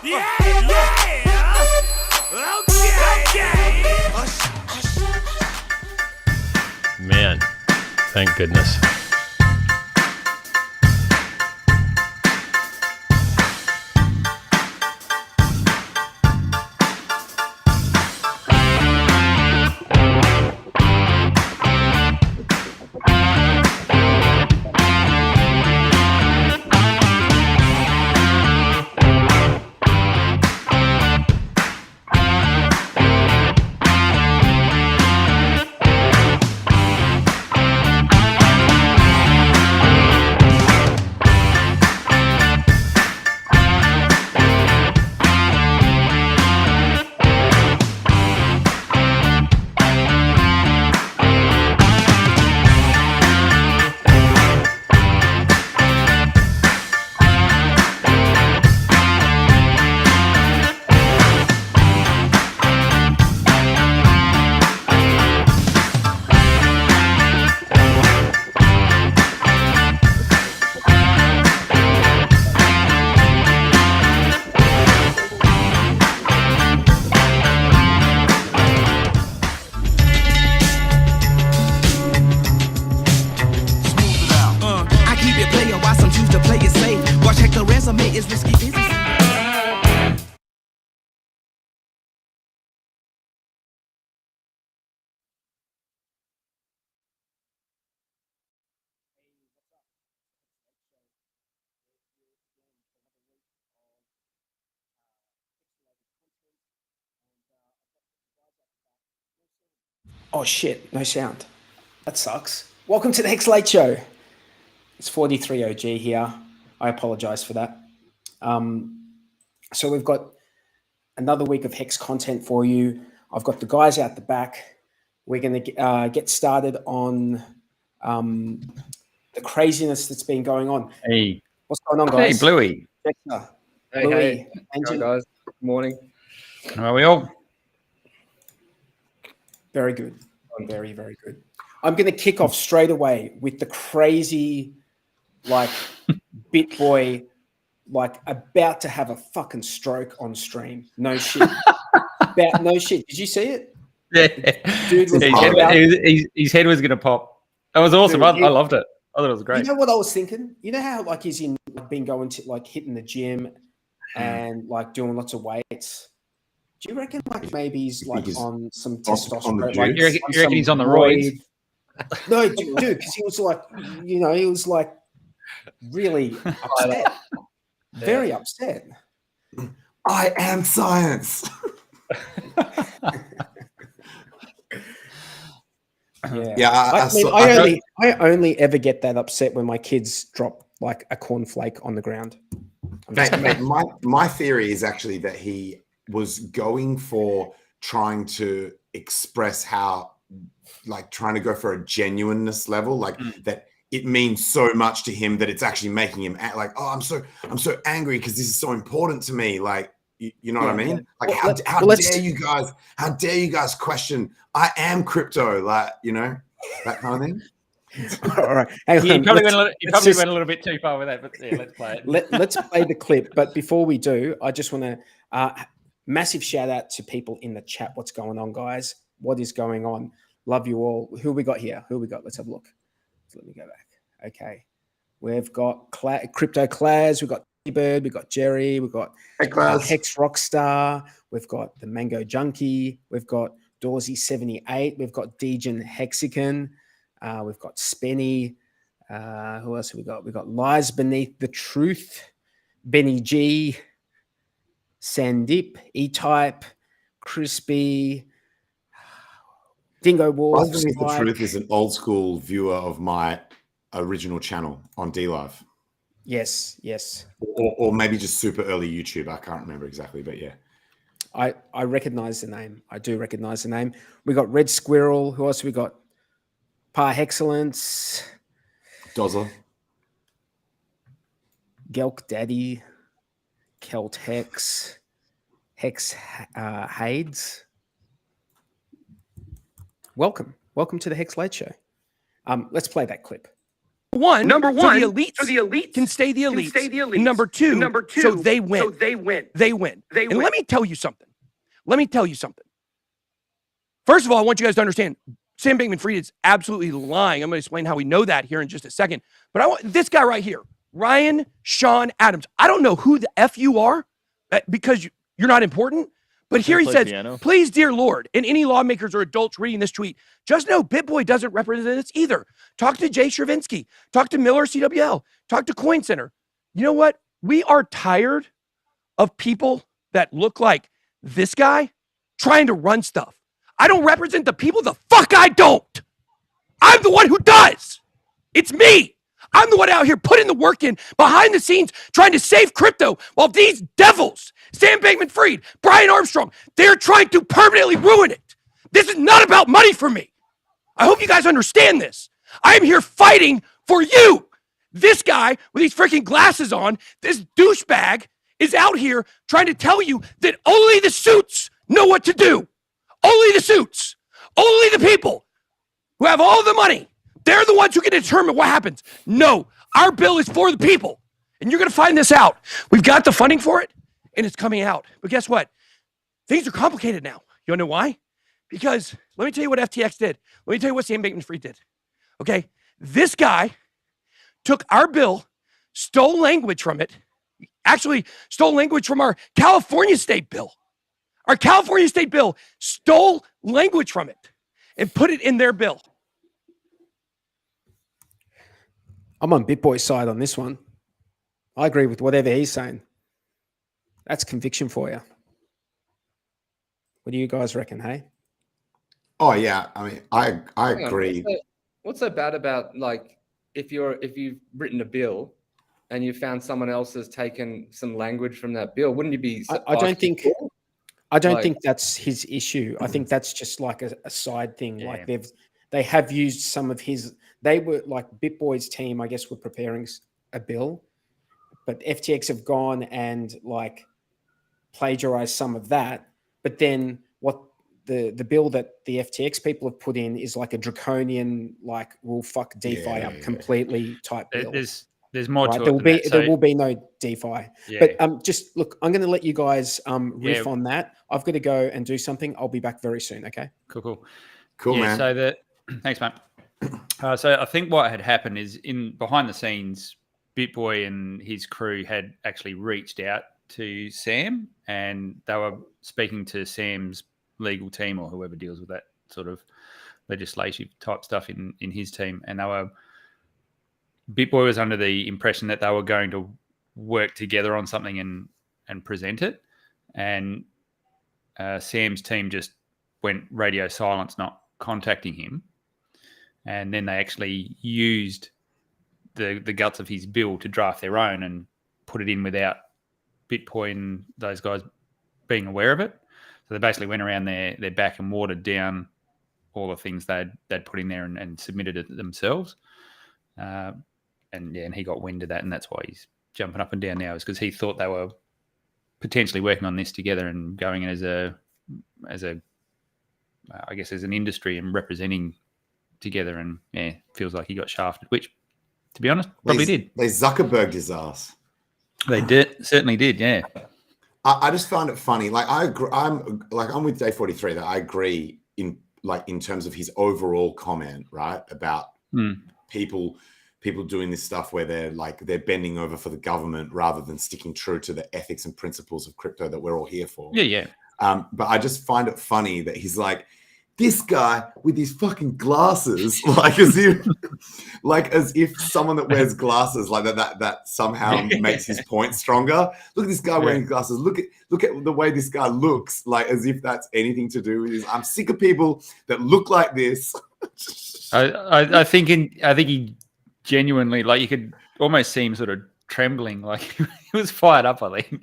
Yeah, yeah. Okay. Man, thank goodness. Oh shit, no sound. That sucks. Welcome to the Hex Late Show. It's 43 OG here. I apologize for that. So we've got another week of Hex content for you. I've got the guys out the back. We're going to get started on the craziness that's been going on. Hey. What's going on, guys? Hey, Bluey. Dexter, Hey, Bluey, hey. Engine. Hi, guys. Good morning. How are we all? Very good. Very, very good. I'm going to kick off straight away with the crazy, like, BitBoy, like, about to have a fucking stroke on stream. No shit. No shit. Did you see it? Yeah. Dude was his head was going to pop. That was awesome. Dude, I loved it. I thought it was great. You know what I was thinking? You know how, like, he's been going to, like, hitting the gym and, like, doing lots of weights? Do you reckon, like, maybe he's like on some testosterone? Like, you reckon he's on the roids? No, dude, because he was like, you know, he was like really upset, very upset. I am science. Yeah. I only ever get that upset when my kids drop like a cornflake on the ground. Mate, my theory is actually that he was going for trying to express how, like, trying to go for a genuineness level, like that it means so much to him that it's actually making him act like, oh, I'm so angry because this is so important to me. Like, you know what I mean? Like, how dare you guys question? I am crypto, like, you know, that kind of thing. All right. Hey, you probably went a little bit too far with that, but yeah, let's play it. Let's play the clip. But before we do, I just want to massive shout out to people in the chat. What's going on, guys? What is going on? Love you all. Who we got here? Let's have a look. Let me go back. Okay. We've got Crypto Claz. We've got T-Bird. We've got Jerry. We've got Hex Rockstar. We've got the Mango Junkie. We've got Dawsy78. We've got Dejan Hexicant. We've got Spenny. Who else have we got? We've got Lies Beneath the Truth. Benny G. Sandip. E-Type. Crispy. Dingo Wars. Lies Beneath the Truth is an old school viewer of my original channel on DLive. Yes. Or maybe just super early YouTube. I can't remember exactly, but yeah. I recognize the name. I do recognize the name. We got Red Squirrel. Who else we got? Par Excellence. Dozza. Gelk Daddy. Kelt Hex. Hex Hades. Welcome to the Hex Late Show. Let's play that clip. one, Number one, so the elites can stay the elites. Number two, so they win. They win. And let me tell you something. First of all, I want you guys to understand, Sam Bankman-Fried is absolutely lying. I'm going to explain how we know that here in just a second. But I want this guy right here, Ryan Sean Adams. I don't know who the F you are because you're not important. But here he says, please, dear Lord, and any lawmakers or adults reading this tweet, just know BitBoy doesn't represent us either. Talk to Jay Stravinsky. Talk to Miller CWL. Talk to Coin Center. You know what? We are tired of people that look like this guy trying to run stuff. I don't represent the people. The fuck I don't. I'm the one who does. It's me. I'm the one out here putting the work in behind the scenes trying to save crypto while these devils, Sam Bankman-Fried, Brian Armstrong, they're trying to permanently ruin it. This is not about money for me. I hope you guys understand this. I am here fighting for you. This guy with these freaking glasses on, this douchebag, is out here trying to tell you that only the suits know what to do. Only the suits. Only the people who have all the money. They're the ones who can determine what happens. No, our bill is for the people. And you're going to find this out. We've got the funding for it, and it's coming out. But guess what? Things are complicated now. You want to know why? Because let me tell you what FTX did. Let me tell you what Sam Bankman-Fried did. Okay? This guy took our bill, stole language from it, actually stole language from our California state bill. Our California state bill stole language from it and put it in their bill. I'm on BitBoy's side on this one. I agree with whatever he's saying. That's conviction for you. What do you guys reckon, hey? Oh yeah, I mean, I agree. What's so bad about, like, if you've written a bill and you found someone else has taken some language from that bill, wouldn't you be? I don't think that's his issue. I think that's just like a side thing. Yeah. Like they have used some of his. They were like BitBoy's team, I guess, were preparing a bill, but FTX have gone and like plagiarized some of that. But then what the bill that the FTX people have put in is like a draconian, like we'll fuck DeFi up completely type bill. There's more to it. There will be no DeFi. Yeah. But just look, I'm going to let you guys riff on that. I've got to go and do something. I'll be back very soon. Okay. Cool, yeah, man. So thanks, mate. So I think what had happened is behind the scenes, BitBoy and his crew had actually reached out to Sam, and they were speaking to Sam's legal team or whoever deals with that sort of legislative type stuff in his team, and BitBoy was under the impression that they were going to work together on something and present it, and Sam's team just went radio silence, not contacting him. And then they actually used the guts of his bill to draft their own and put it in without BitBoy and those guys being aware of it. So they basically went around their back and watered down all the things they'd put in there and submitted it themselves. And he got wind of that, and that's why he's jumping up and down now, is because he thought they were potentially working on this together and going in as an industry and representing together, and feels like he got shafted, which, to be honest, probably did. They Zuckerberged his ass. They certainly did, yeah. I just found it funny. Like I'm with Day 43 that I agree in terms of his overall comment, right, about people doing this stuff where they're bending over for the government rather than sticking true to the ethics and principles of crypto that we're all here for. Yeah. But I just find it funny that he's like, this guy with his fucking glasses, like as if someone that wears glasses like that somehow makes his point stronger. Look at this guy wearing glasses. Look at the way this guy looks, like as if that's anything to do with this. I'm sick of people that look like this. I think he genuinely, like, you could almost see him sort of trembling, like he was fired up. I think.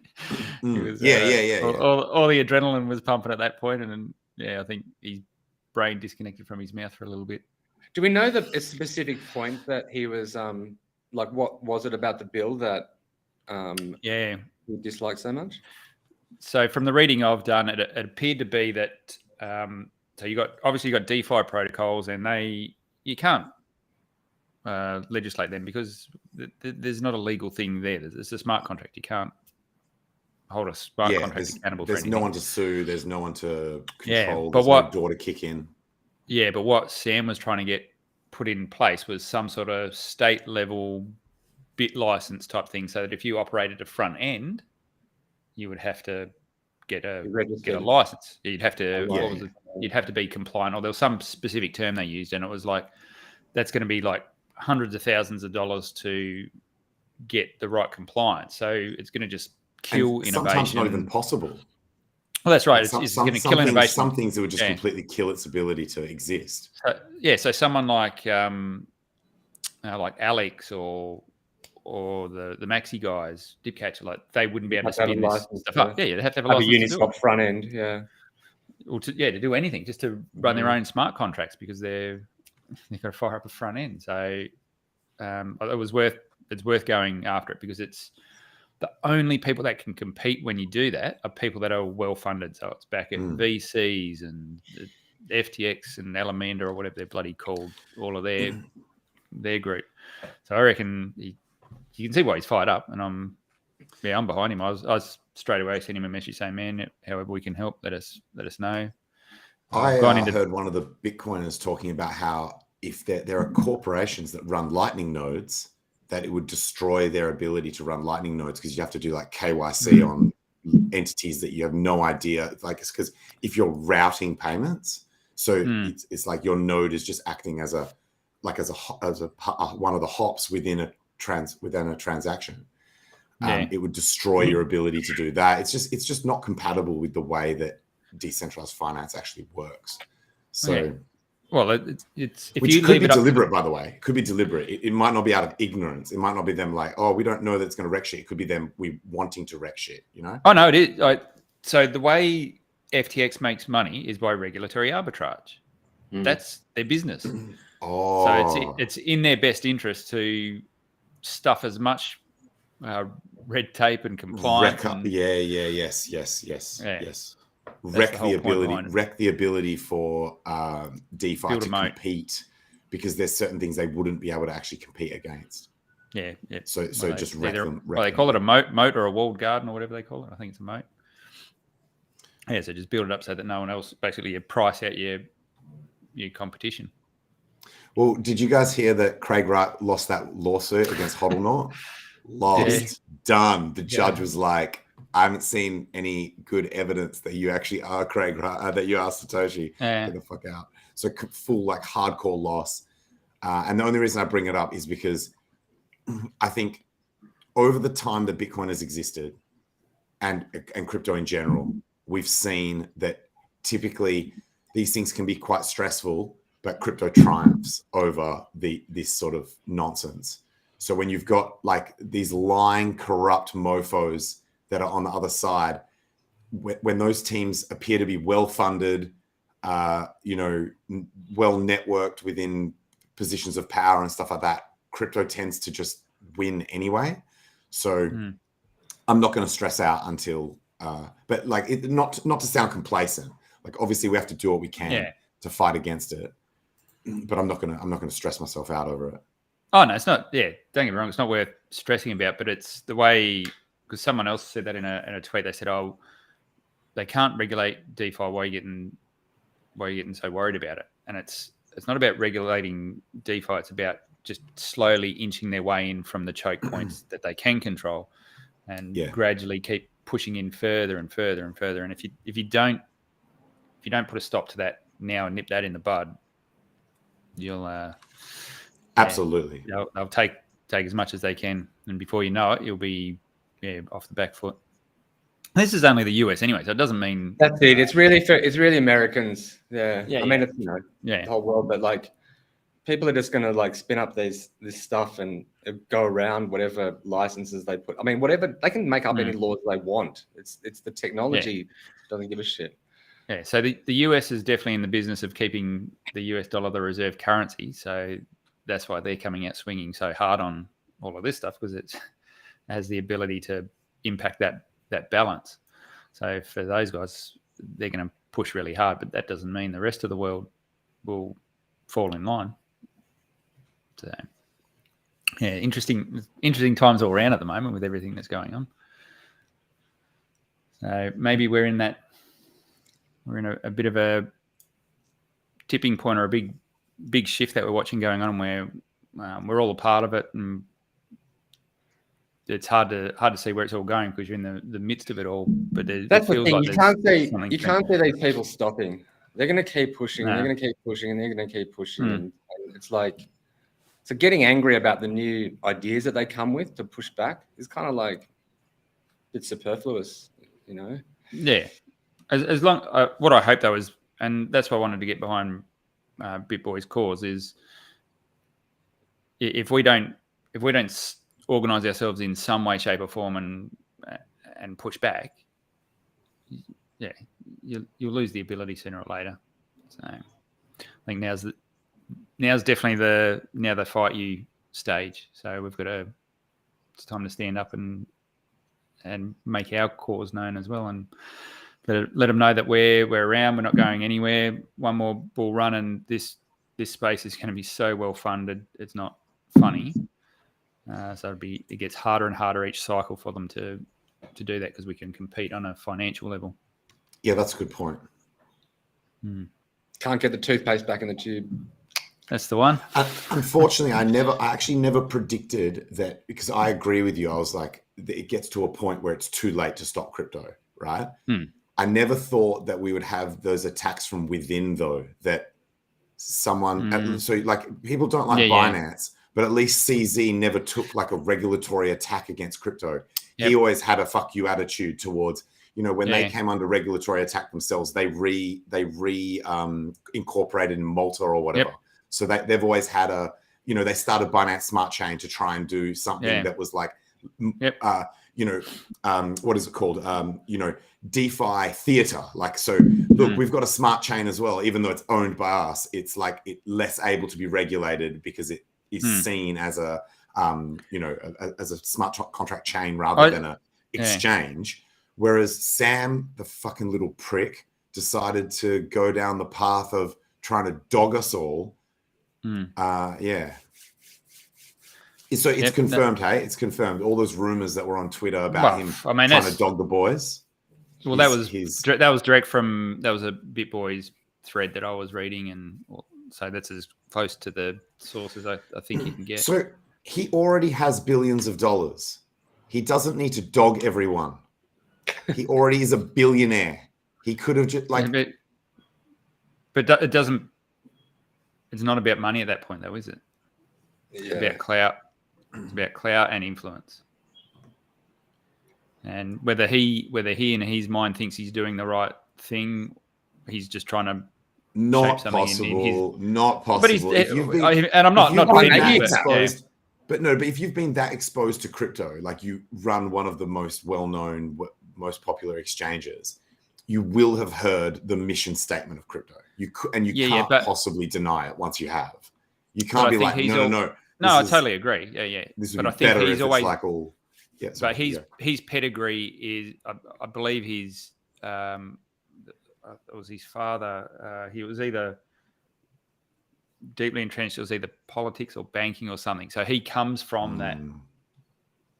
Yeah. All the adrenaline was pumping at that point, and I think his brain disconnected from his mouth for a little bit. Do we know a specific point that he was like? What was it about the bill that he disliked so much? So from the reading I've done, it appeared to be that so you got DeFi protocols, and you can't legislate them because there's not a legal thing there. It's a smart contract. You can't hold a smart contract accountable for anything. There's no one to sue. There's no one to control. But there's no door to kick in. Yeah, but what Sam was trying to get put in place was some sort of state level bit license type thing, so that if you operated a front end, you would have to get a license. You'd have to you'd have to be compliant, or there was some specific term they used, and it was like that's going to be like hundreds of thousands of dollars to get the right compliance. So it's going to just kill innovation. Sometimes not even possible. Well, that's right. It's going to kill innovation. Some things it would just completely kill its ability to exist. So someone like Alex or the Maxi guys, Dipcatcher, like they wouldn't be able to spin this stuff up. Yeah, they'd have to have a license. Uniswap front end, or to do anything, just to run their own smart contracts because they've got to fire up a front end. So it's worth going after it because it's the only people that can compete when you do that are people that are well funded. So it's back at VCs and FTX and Alameda or whatever they're bloody called, all of their group. So I reckon you can see why he's fired up, and I'm behind him. I was straight away sending him a message saying, "Man, however we can help, let us know." I heard one of the Bitcoiners talking about how if there are corporations that run Lightning nodes, that it would destroy their ability to run Lightning nodes because you have to do like KYC on entities that you have no idea. Like it's because if you're routing payments, so it's like your node is just acting as one of the hops within a transaction. It would destroy your ability to do that. It's just not compatible with the way that decentralized finance actually works. So. Well, it's if which you could leave be it up deliberate, by the way. It could be deliberate. It might not be out of ignorance. It might not be them like, oh, we don't know that it's going to wreck shit. It could be them wanting to wreck shit. You know? Oh no, it is. So the way FTX makes money is by regulatory arbitrage. That's their business. So it's in their best interest to stuff as much red tape and compliance. Yes. Wreck the ability for DeFi to compete because there's certain things they wouldn't be able to actually compete against. Yeah. So just wreck them. They call it a moat or a walled garden or whatever they call it. I think it's a moat. Yeah, so just build it up so that no one else, basically, you price out your competition. Well, did you guys hear that Craig Wright lost that lawsuit against Hodlnaut? Done. The judge was like, I haven't seen any good evidence that you actually are Craig Wright, that you are Satoshi. Get the fuck out. So full like hardcore loss. And the only reason I bring it up is because I think over the time that Bitcoin has existed and crypto in general, we've seen that typically these things can be quite stressful, but crypto triumphs over this sort of nonsense. So when you've got like these lying, corrupt mofos that are on the other side, when those teams appear to be well-funded, well networked within positions of power and stuff like that, crypto tends to just win anyway. So I'm not going to stress out until, but like not to sound complacent. Like obviously we have to do what we can to fight against it, but I'm not going to stress myself out over it. Oh no, it's not. Yeah, don't get me wrong. It's not worth stressing about, but it's the way. Because someone else said that in a tweet. They said, "Oh, they can't regulate DeFi. Why are you getting so worried about it?" And it's not about regulating DeFi. It's about just slowly inching their way in from the choke points that they can control, and gradually keep pushing in further and further and further. And if you don't put a stop to that now and nip that in the bud, you'll absolutely they'll take as much as they can, and before you know it, you'll be off the back foot. This is only the US anyway, so it doesn't mean that's it. It's really Americans. I mean, it's the whole world, but like people are just going to like spin up this stuff and go around whatever licenses they put. I mean, whatever they can make up any laws they want. It's the technology doesn't give a shit. Yeah, so the US is definitely in the business of keeping the US dollar the reserve currency. So that's why they're coming out swinging so hard on all of this stuff, because it has the ability to impact that balance. So for those guys, they're going to push really hard, but that doesn't mean the rest of the world will fall in line. So Yeah, interesting times all around at the moment with everything that's going on. So maybe we're in a bit of a tipping point or a big shift that we're watching going on where we're all a part of it, and it's hard to see where it's all going because you're in the midst of it all. But that's the thing. Like you can't see these people stopping. They're going to keep pushing. No. They're going to keep pushing, and they're going to keep pushing. And it's like, so getting angry about the new ideas that they come with to push back is kind of like it's superfluous, you know? Yeah. As long what I hope though is, and that's why I wanted to get behind BitBoy's cause, is if we don't organise ourselves in some way, shape, or form and push back, yeah, you'll lose the ability sooner or later. So I think now's definitely the fight you stage. So it's time to stand up and make our cause known as well, and let them know that we're around. We're not going anywhere. One more bull run, and this space is going to be so well funded. It's not funny. So it gets harder and harder each cycle for them to do that because we can compete on a financial level. Yeah, that's a good point. Can't get the toothpaste back in the tube. That's the one. Unfortunately, I actually never predicted that, because I agree with you. I was like, it gets to a point where it's too late to stop crypto, right? I never thought that we would have those attacks from within, though, that someone, so like people don't like Binance, but at least CZ never took like a regulatory attack against crypto. Yep. He always had a fuck you attitude towards, when they came under regulatory attack themselves, they incorporated in Malta or whatever. Yep. So they've always had they started Binance Smart Chain to try and do something that was like, what is it called? DeFi theater. Like, so look, we've got a smart chain as well, even though it's owned by us, it's like less able to be regulated because it is seen as a smart contract chain rather than a exchange. Whereas Sam, the fucking little prick, decided to go down the path of trying to dog us all. So it's confirmed, hey? It's confirmed. All those rumors that were on Twitter about him trying to dog the boys. Well, that was direct from, that was a BitBoy's thread that I was reading, and so that's as close to the sources I think you can get. So he already has billions of dollars. He doesn't need to dog everyone. He already is a billionaire. He could have just like... But it doesn't... It's not about money at that point, though, is it? It's about clout. It's about clout and influence. And whether he in his mind thinks he's doing the right thing, he's just trying to not shape something possible. Not possible. But I'm not exposed. But if you've been that exposed to crypto, like you run one of the most well-known, most popular exchanges, you will have heard the mission statement of crypto. You can't possibly deny it once you have. You can't be like, no. No, I totally agree. Yeah. This would be better if always, it's like all... Yeah, but his pedigree is, I believe it was his father. He was either deeply entrenched, it was either politics or banking or something. So he comes from that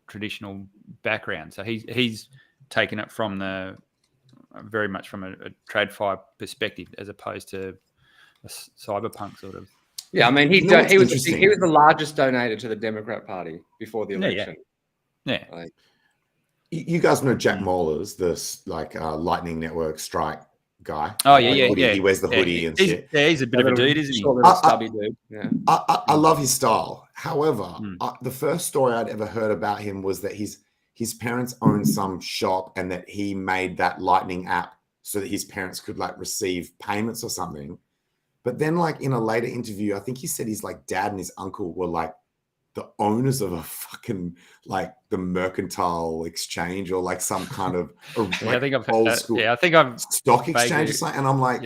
traditional background. So he's taken it from very much from a TradFi perspective as opposed to a cyberpunk sort of. Yeah, I mean, he was the largest donator to the Democrat Party before the election. Yeah. Like, you guys know Jack Mollers, this Lightning Network strike guy. Oh yeah. He wears the hoodie and shit. Yeah, he's a bit of a dude, isn't he? Stubby dude. Yeah. I love his style. However, the first story I'd ever heard about him was that his parents owned some shop and that he made that Lightning app so that his parents could like receive payments or something. But then like in a later interview, I think he said his like dad and his uncle were like the owners of a fucking like the Mercantile Exchange or like some kind of I think I've old school stock exchange or something. And I'm like,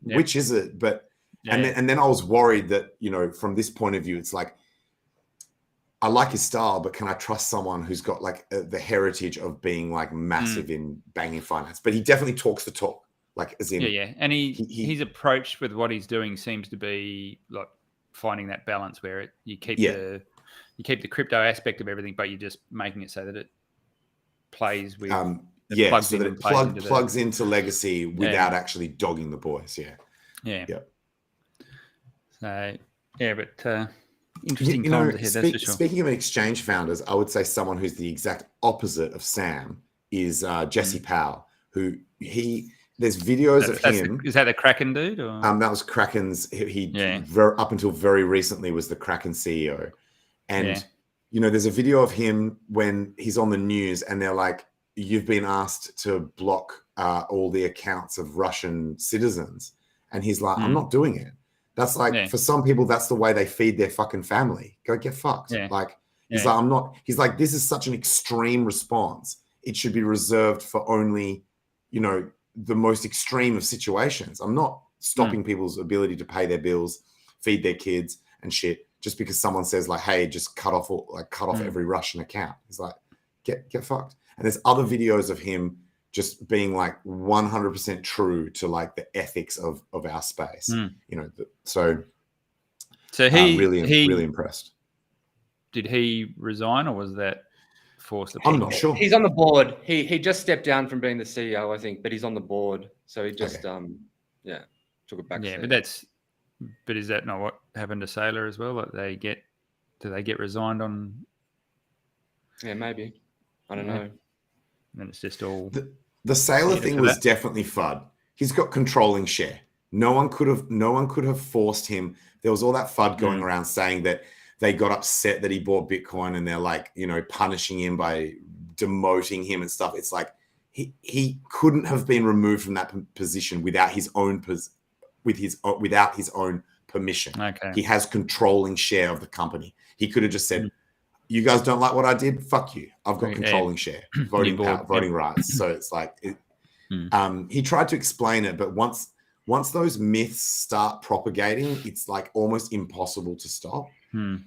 which is it? But and then I was worried that, from this point of view, it's like, I like his style, but can I trust someone who's got like the heritage of being like massive in banking finance? But he definitely talks the talk, like as in and his approach with what he's doing seems to be like finding that balance where you keep you keep the crypto aspect of everything, but you're just making it so that it plays with so that it plugs into legacy without actually dogging the boys. Yeah. So but interesting times ahead. That's for sure. Speaking of exchange founders, I would say someone who's the exact opposite of Sam is Jesse Powell, who there's videos of him. Is that the Kraken dude? Or? That was Kraken's. Up until very recently was the Kraken CEO, and there's a video of him when he's on the news, and they're like, "You've been asked to block all the accounts of Russian citizens," and he's like, "I'm not doing it." That's like for some people, that's the way they feed their fucking family. Go get fucked. He's like, I'm not. He's like, this is such an extreme response. It should be reserved for only, the most extreme of situations. I'm not stopping people's ability to pay their bills, feed their kids and shit just because someone says like, hey, just cut off every Russian account. He's like, get fucked. And there's other videos of him just being like 100% true to like the ethics of our space. So he really impressed. Did he resign or was that forced? I'm not sure. He's on the board. He just stepped down from being the CEO, I think, but he's on the board. So he just took it back. Yeah, but is that not what happened to Saylor as well? Like do they get resigned on? Yeah, maybe. I don't know. And it's just all the Saylor thing was definitely FUD. He's got controlling share. No one could have forced him. There was all that FUD going around saying that they got upset that he bought Bitcoin and they're like, punishing him by demoting him and stuff. It's like he couldn't have been removed from that position without his own permission. Okay. He has controlling share of the company. He could have just said, you guys don't like what I did? Fuck you. I've got controlling share, voting power, voting rights. So it's like, he tried to explain it, but once those myths start propagating, it's like almost impossible to stop.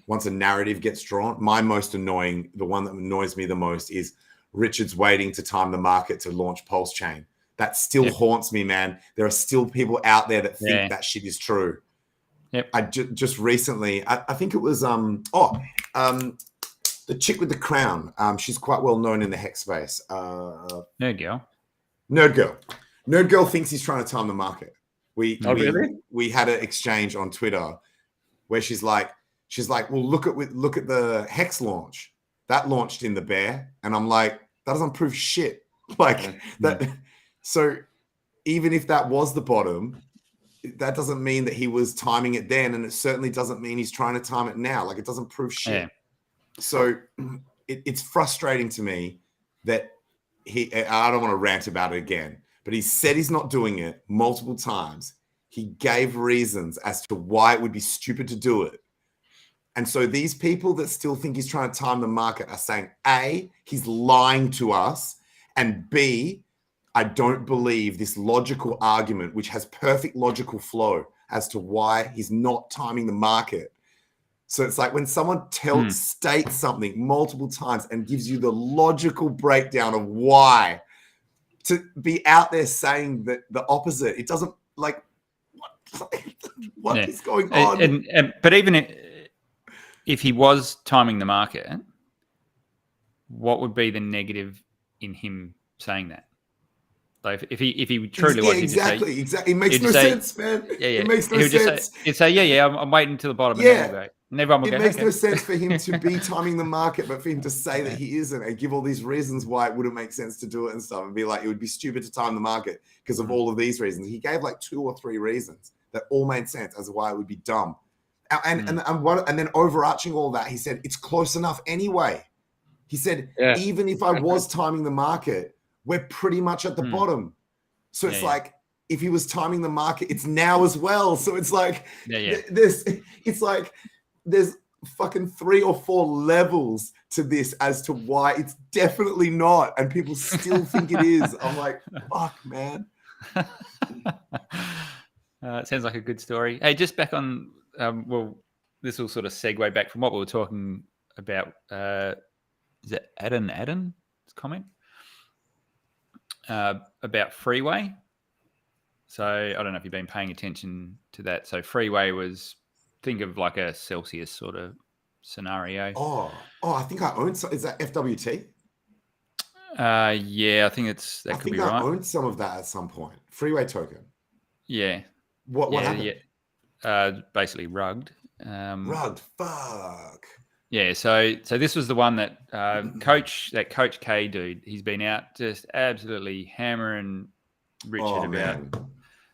Once a narrative gets drawn, the one that annoys me the most is Richard's waiting to time the market to launch PulseChain. That still haunts me, man. There are still people out there that think that shit is true. Yep. I just recently, I think it was, the chick with the crown. She's quite well known in the HEX space. Nerd Girl thinks he's trying to time the market. We had an exchange on Twitter where she's like, well, look at the HEX launch. That launched in the bear, and I'm like, that doesn't prove shit. Like that. So even if that was the bottom, that doesn't mean that he was timing it then, and it certainly doesn't mean he's trying to time it now. Like it doesn't prove shit. Yeah. So it's frustrating to me that I don't want to rant about it again, but he said he's not doing it multiple times. He gave reasons as to why it would be stupid to do it. And so these people that still think he's trying to time the market are saying, A, he's lying to us, and B, I don't believe this logical argument, which has perfect logical flow as to why he's not timing the market. So it's like when someone states something multiple times and gives you the logical breakdown of why, to be out there saying that the opposite, it doesn't like what is going on? But even if he was timing the market, what would be the negative in him saying that? Like if he truly was, exactly. It makes no sense, man. It makes no sense. He'd say, I'm waiting until the bottom. And then we'll go. And everyone will it makes no sense for him to be timing the market, but for him to say that he isn't and give all these reasons why it wouldn't make sense to do it and stuff, and be like, it would be stupid to time the market because of all of these reasons. He gave like 2 or 3 reasons that all made sense as to why it would be dumb. And then overarching all that, he said it's close enough anyway. He said, even if I was timing the market, we're pretty much at the bottom. So it's like, if he was timing the market, it's now as well. So it's like, there's fucking 3 or 4 levels to this as to why it's definitely not. And people still think it is. I'm like, fuck, man. It sounds like a good story. Hey, just back on, this will sort of segue back from what we were talking about. Is it Adam's comment? About Freeway. So I don't know if you've been paying attention to that. So Freeway was, think of like a Celsius sort of scenario. I think I own some. Is that FWT? Yeah, I think that could be right. I owned some of that at some point. Freeway token. Yeah. What happened? Yeah. Basically rugged. Rugged. Fuck. Yeah. So this was the one that Coach K dude. He's been out just absolutely hammering Richard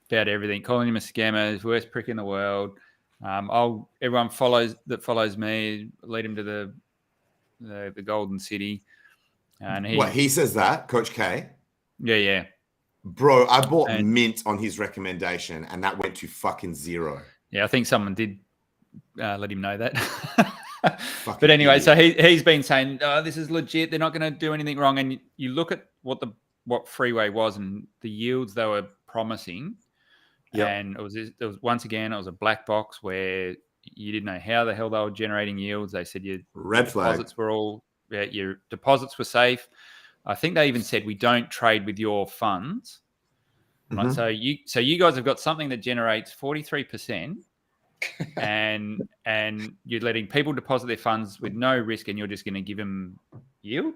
about everything, calling him a scammer, his worst prick in the world. Everyone follows me, lead him to the Golden City. And he says that, Coach K? Yeah. Bro, I bought Mint on his recommendation, and that went to fucking zero. Yeah, I think someone did let him know that. But anyway, so he's been saying, this is legit. They're not going to do anything wrong. And you look at what Freeway was and the yields they were promising. Yep. And it was once again, it was a black box where you didn't know how the hell they were generating yields. They said your deposits were all, your deposits were safe. I think they even said we don't trade with your funds. Mm-hmm. Right? So you guys have got something that generates 43%, and you're letting people deposit their funds with no risk, and you're just going to give them yield.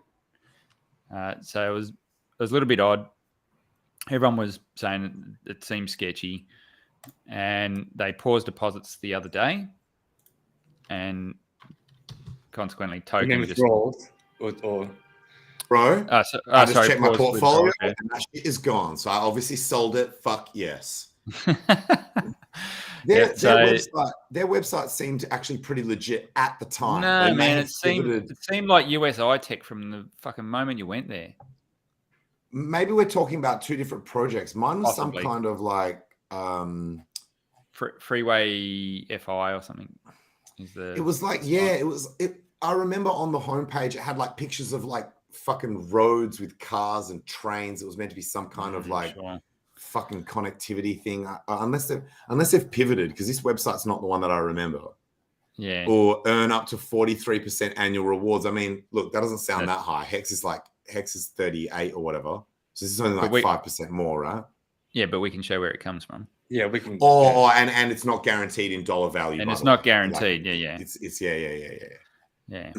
So it was a little bit odd. Everyone was saying it seemed sketchy, and they paused deposits the other day, and consequently token just or bro. I just checked my portfolio, and that shit is gone. So I obviously sold it. Fuck yes. Their website seemed actually pretty legit at the time. No, man, it seemed like USI Tech from the fucking moment you went there. Maybe we're talking about two different projects. Mine was some kind of like Freeway FI or something. It was like, I remember on the homepage it had like pictures of like fucking roads with cars and trains. It was meant to be some kind of like fucking connectivity thing. Unless they've pivoted, because this website's not the one that I remember. Yeah. Or earn up to 43% annual rewards. I mean, look, that doesn't sound that high. HEX is 38 or whatever. So this is only like 5% more, right? Yeah, but we can show where it comes from. Yeah, we can. And it's not guaranteed in dollar value. And it's not guaranteed. It's Yeah.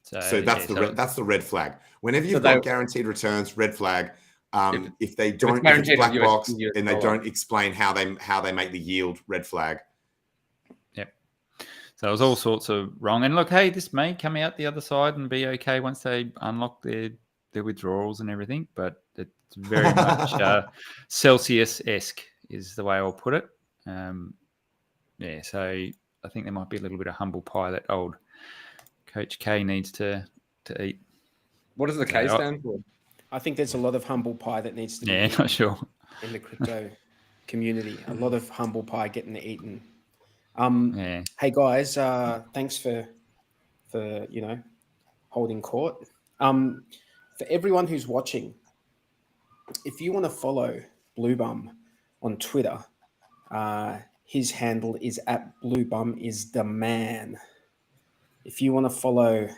So that's the red flag. Whenever you've got guaranteed returns, red flag. If they don't, if it's black box, and they don't explain how they make the yield, red flag. Yep. So it was all sorts of wrong. And look, hey, this may come out the other side and be okay once they unlock their withdrawals and everything. But it's very much Celsius-esque is the way I'll put it. So I think there might be a little bit of humble pie that old Coach K needs to eat. What does the K stand for? I think there's a lot of humble pie that needs to be not sure in the crypto community. A lot of humble pie getting eaten. Hey guys, thanks for holding court. For everyone who's watching, if you want to follow Bluebum on Twitter, his handle is @BluebumIsTheMan. If you want to follow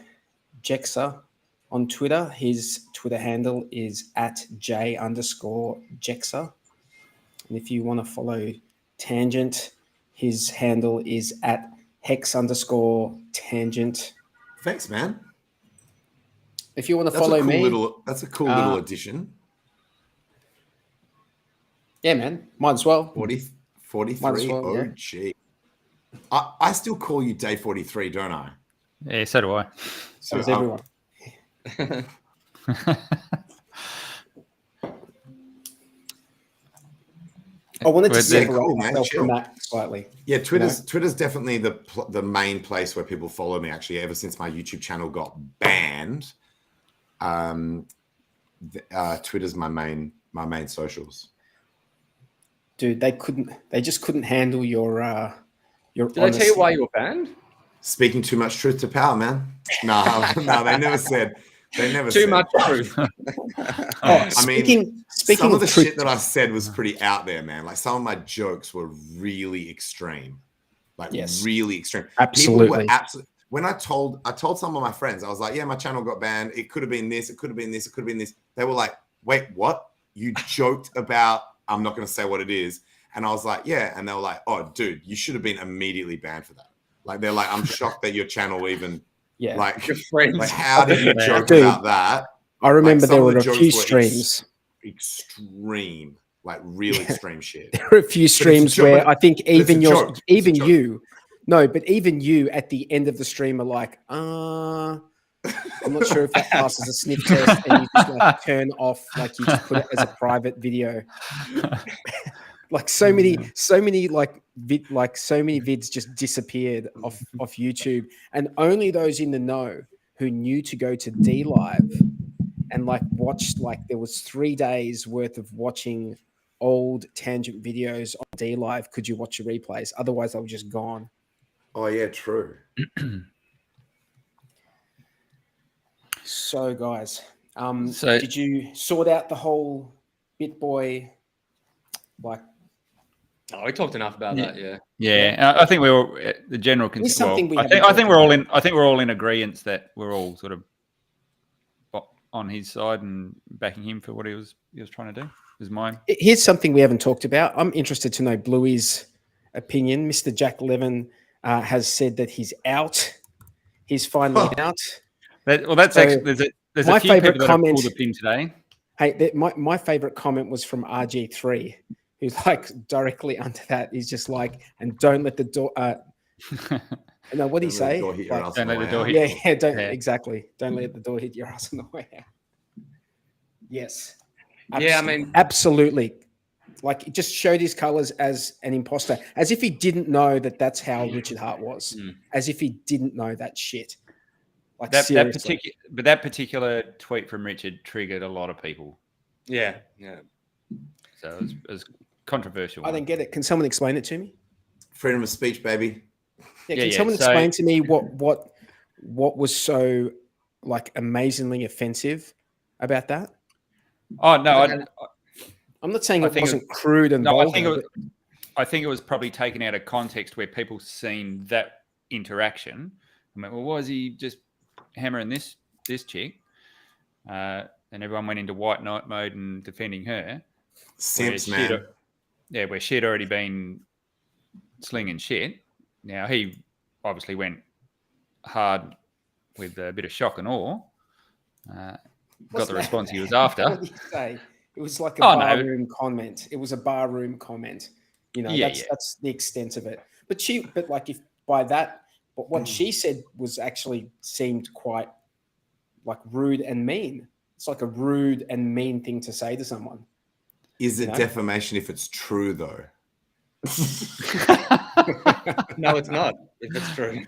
Jexa on Twitter, his Twitter handle is @J_Jexa. And if you want to follow Tangent, his handle is @HEX_Tangent. Thanks, man. If you want to follow me, that's a cool little addition. Yeah, man. Might as well. 43 OG. Yeah. I still call you Day 43, don't I? Yeah, so do I. So does everyone. I wanted to separate myself from that slightly. Yeah, Twitter's definitely the main place where people follow me. Actually, ever since my YouTube channel got banned, Twitter's my main socials. Dude, they just couldn't handle your. Did I tell you why you were banned? Speaking too much truth to power, man. No, they never said. They never too said. Much truth. I mean, some of the shit that I said was pretty out there, man. Like some of my jokes were really extreme, really extreme. Absolutely. When I told some of my friends, I was like, "Yeah, my channel got banned. It could have been this. It could have been this. It could have been this." They were like, "Wait, what? You joked about?" I'm not going to say what it is. And I was like, "Yeah." And they were like, "Oh, dude, you should have been immediately banned for that." Like they're like, I'm shocked that your channel even like how did you joke about that? I remember there were a jokes few streams. Extreme, like real extreme shit. There were a few streams where I think even you, but even you at the end of the stream are like, I'm not sure if that passes a sniff test, and you just like turn off, like you just put it as a private video. Like so many vids just disappeared off YouTube, and only those in the know who knew to go to D Live and like watched, like there was 3 days worth of watching old tangent videos on D Live could you watch the replays. Otherwise, they were just gone. Oh yeah, true. So guys, did you sort out the whole BitBoy like? Oh, we talked enough about that. Yeah. I think we were the general. I think we're all in. I think we're all in agreement that we're all sort of on his side and backing him for what he was trying to do. Is mine. Here's something we haven't talked about. I'm interested to know Bluey's opinion. Mr. Jack Levin has said that he's out. He's finally out. That's actually there's my a few favorite people comment that have pulled the pin today. Hey, my favorite comment was from RG3, who's like directly under that. He's just like, and don't let the door. No, what did he say? Don't let the door hit. Exactly. Don't let the door hit your ass on the way out. Yes. Yeah, I mean, absolutely. Like, it just showed his colors as an imposter, as if he didn't know that that's how Richard Hart was, as if he didn't know that shit. Like that particular tweet from Richard triggered a lot of people. Yeah. So it was controversial. I didn't get it. Can someone explain it to me? Freedom of speech, baby. Yeah, can someone explain to me what was so like amazingly offensive about that? Oh no, I'm not saying it wasn't crude and vulgar. I think it was probably taken out of context where people seen that interaction. I mean, well, why is he just hammering this chick? And everyone went into white knight mode and defending her. Simps, man. Where she'd already been slinging shit. Now he obviously went hard with a bit of shock and awe. Got the response he was after. What did you say? It was like a barroom comment. It was a barroom comment. You know, that's the extent of it. But what she said was actually seemed quite like rude and mean. It's like a rude and mean thing to say to someone. Is it defamation if it's true though? No, it's not. If it's true.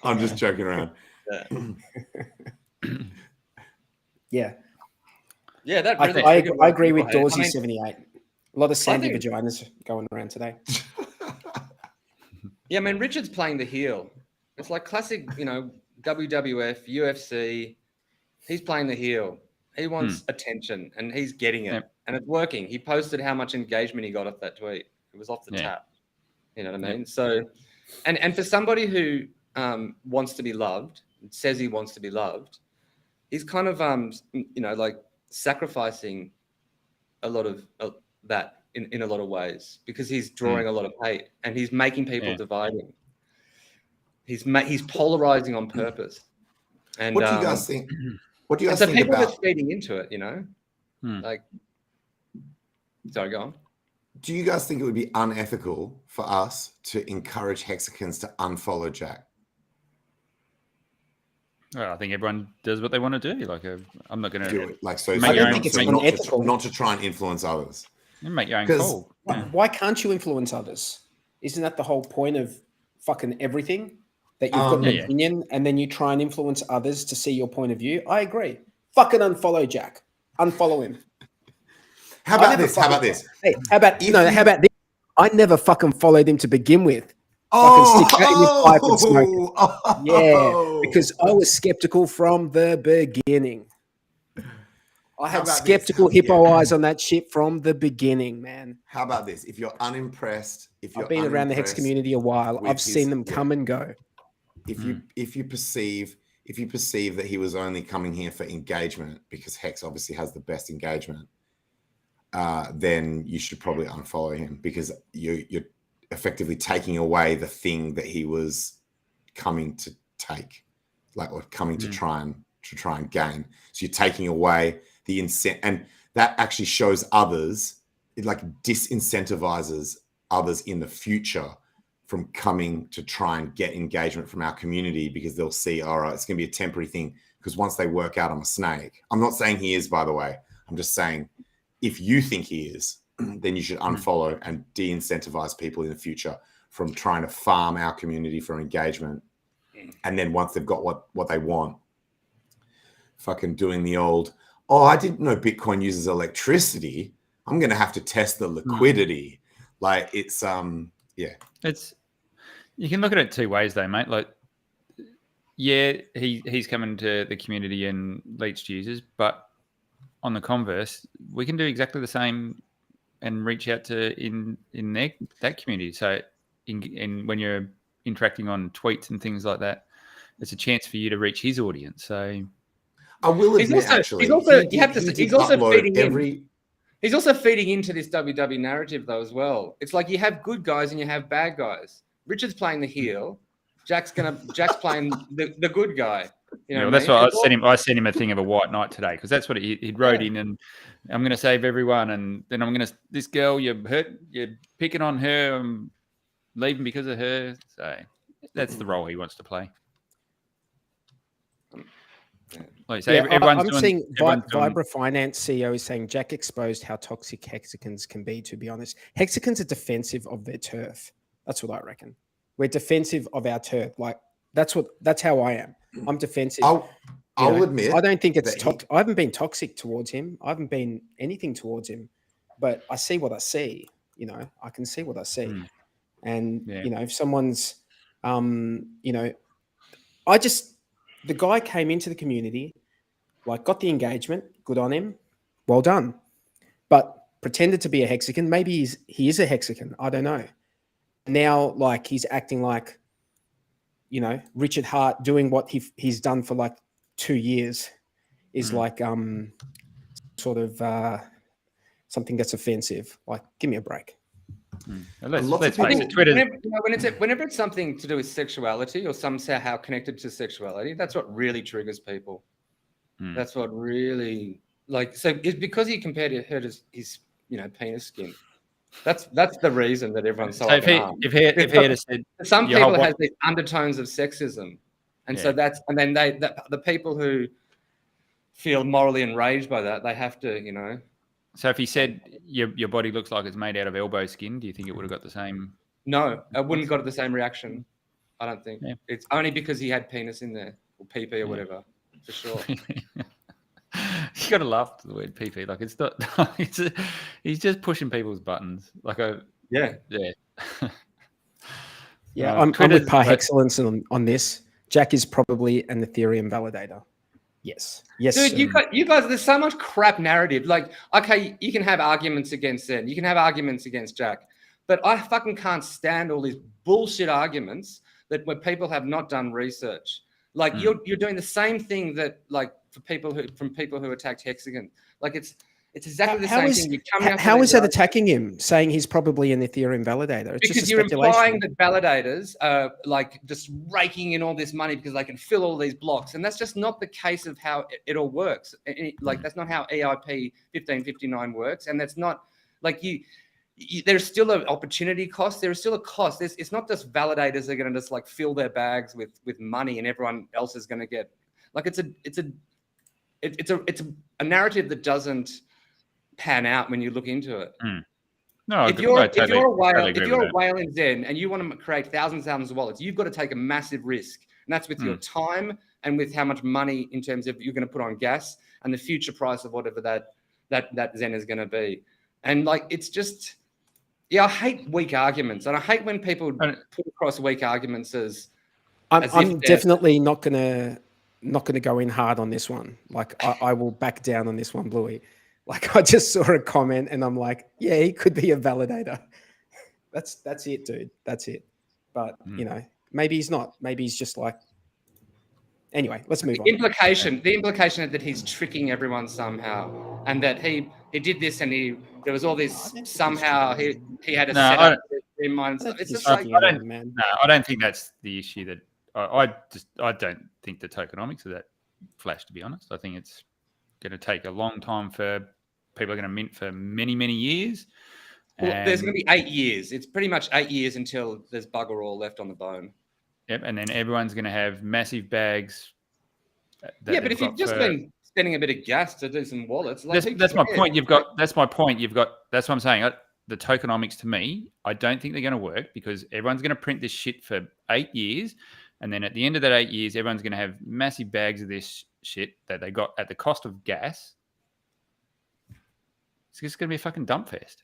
I'm just joking around. Yeah. Yeah, that really I agree with Dawsey78. A lot of sandy vaginas going around today. Yeah, I mean, Richard's playing the heel. It's like classic, WWF, UFC. He's playing the heel. He wants attention, and he's getting it, and it's working. He posted how much engagement he got off that tweet. It was off the tap. You know what I mean? So, and for somebody who wants to be loved, says he wants to be loved, he's kind of like sacrificing a lot of that in a lot of ways, because he's drawing a lot of hate and he's making people dividing. He's polarizing on purpose. And what do you guys think? What do you guys think people about? are feeding into it, like. Sorry, go on. Do you guys think it would be unethical for us to encourage hexicants to unfollow Jack? Well, I think everyone does what they want to do. Like, I'm not going to do it. Like, so I don't think it's unethical. Not to try and influence others. You make your own call. Why can't you influence others? Isn't that the whole point of fucking everything? That you've got an opinion and then you try and influence others to see your point of view? I agree. Fucking unfollow Jack. Unfollow him. How about this? Hey, how about this? I never fucking followed him to begin with. Stick that in your pipe and smoke it. Yeah, because I was skeptical from the beginning. I had skeptical hippo eyes on that shit from the beginning, man. How about this? If you're unimpressed, I've been around the Hex community a while. I've seen them come and go. If you perceive that he was only coming here for engagement, because Hex obviously has the best engagement, then you should probably unfollow him, because effectively taking away the thing that he was coming to take, like, or coming to try and gain. So you're taking away the incentive, and that actually shows others, it like disincentivizes others in the future from coming to try and get engagement from our community, because they'll see, all right, it's going to be a temporary thing, because once they work out I'm a snake. I'm not saying he is, by the way. I'm just saying, if you think he is, then you should unfollow and de-incentivize people in the future from trying to farm our community for engagement. And then once they've got what they want, fucking doing the old, oh, I didn't know Bitcoin uses electricity, I'm going to have to test the liquidity. Like, it's, yeah. It's, you can look at it two ways though, mate. Like, yeah, he's coming to the community and leached users, but on the converse, we can do exactly the same and reach out to in that community. So in when you're interacting on tweets and things like that, it's a chance for you to reach his audience. So I will admit, he's also feeding into this WW narrative though as well. It's like you have good guys and you have bad guys. Richard's playing the heel. Jack's playing the good guy. You know, that's why I sent him a thing of a white knight today, because that's what he wrote in, and I'm going to save everyone, and then I'm going to, this girl, you're picking on her, I'm leaving because of her. So that's the role he wants to play. Like, so I'm seeing Vibra Finance CEO is saying Jack exposed how toxic hexicants can be, to be honest. Hexicants are defensive of their turf. That's what I reckon. We're defensive of our turf. Like, that's how I am. I'm defensive. I'll admit, I don't think it's toxic. I haven't been toxic towards him. I haven't been anything towards him, but I see what I see. You know, I can see what I see. And, you know, if someone's, you know, the guy came into the community, like, got the engagement, good on him, well done. But pretended to be a hexagon. Maybe he is a hexagon. I don't know. Now, like, he's acting like, you know, Richard Hart doing what he's done for like 2 years is like sort of something that's offensive. Like, give me a break. Let's face it, Twitter. Whenever it's something to do with sexuality or somehow connected to sexuality, that's what really triggers people. That's what really, like, so it's because he compared her to his, you know, penis skin. That's the reason that everyone's so if he had said, some people have these undertones of sexism, and so then the people who feel morally enraged by that, they have to, you know. So if he said your body looks like it's made out of elbow skin, do you think it would have got the same? No, I wouldn't have got the same reaction. I don't think. It's only because he had penis in there, or PP or whatever, for sure. You got to laugh at the word PP. Like, it's not. He's just pushing people's buttons. Like yeah. I'm with Par Excellence on this. Jack is probably an Ethereum validator. Yes. Dude, you guys. There's so much crap narrative. Like, okay, you can have arguments against Zen. You can have arguments against Jack, but I fucking can't stand all these bullshit arguments where people have not done research. Like, you're doing the same thing that, like, from people who attacked Hexagon. Like, it's exactly the same thing. How is that attacking him, saying he's probably an Ethereum validator? It's because you're implying that validators are, like, just raking in all this money because they can fill all these blocks, and that's just not the case of how it all works. Like, that's not how EIP 1559 works, and that's not, like, there's still an opportunity cost. There is still a cost. It's not just validators that are going to just, like, fill their bags with money, and everyone else is going to get, like, it's a narrative that doesn't pan out when you look into it. No, if you're a whale in Zen and you want to create thousands of wallets, you've got to take a massive risk, and that's with your time and with how much money in terms of you're going to put on gas and the future price of whatever that Zen is going to be. And, like, it's just, I hate weak arguments, and I hate when people put across weak arguments as I'm definitely not gonna go in hard on this one. Like, I will back down on this one, Bluey. Like, I just saw a comment and I'm like, yeah, he could be a validator. That's it, dude. That's it. But you know, maybe he's not. Maybe he's just like. Anyway, let's move on. The implication that he's tricking everyone somehow, and that he did this, and there was all this somehow he had a setup in mind. It's just I like man. No, I don't think that's the issue. That I don't think the tokenomics are that flash. To be honest, I think it's going to take a long time for people are going to mint for many years. Well, there's going to be 8 years. It's pretty much 8 years until there's bugger all left on the bone. Yep, and then everyone's going to have massive bags. Yeah, but if you've just been spending a bit of gas to do some wallets, like that's my point. That's my point. That's what I'm saying. The tokenomics to me, I don't think they're going to work because everyone's going to print this shit for 8 years, and then at the end of that 8 years, everyone's going to have massive bags of this shit that they got at the cost of gas. It's just going to be a fucking dump fest.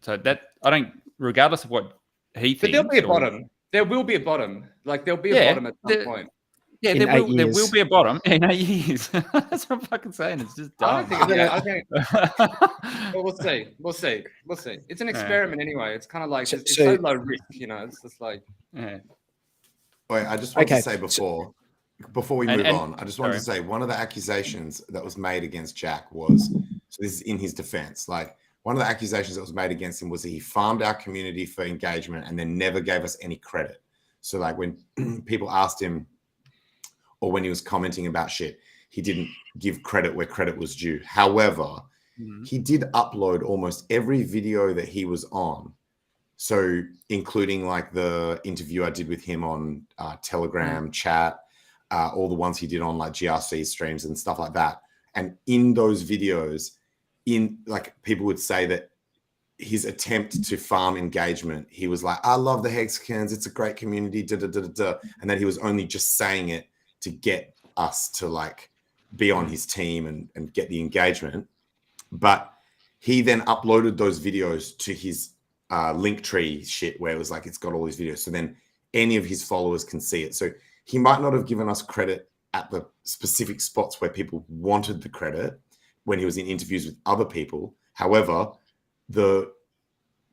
So that I don't, regardless of what he thinks. But there'll be a bottom. There will be a bottom. Like there'll be a bottom at some point. Yeah, there will be a bottom in 8 years. That's what I'm fucking saying. It's just dumb. I think well, we'll see. It's an experiment anyway. It's kind of like it's so low risk, you know. It's just like. Yeah. Wait, I just want to say before we move on, I just wanted to say one of the accusations that was made against Jack was, so this is in his defense, like one of the accusations that was made against him was that he farmed our community for engagement and then never gave us any credit. So like when people asked him, or when he was commenting about shit, he didn't give credit where credit was due. However, he did upload almost every video that he was on. So including like the interview I did with him on Telegram chat, all the ones he did on like GRC streams and stuff like that. And in those videos, like people would say that his attempt to farm engagement, he was like, I love the hexicants, it's a great community, and then he was only just saying it to get us to like be on his team and get the engagement. But he then uploaded those videos to his Linktree shit where it was like, it's got all these videos. So then any of his followers can see it. So he might not have given us credit at the specific spots where people wanted the credit when he was in interviews with other people. However, the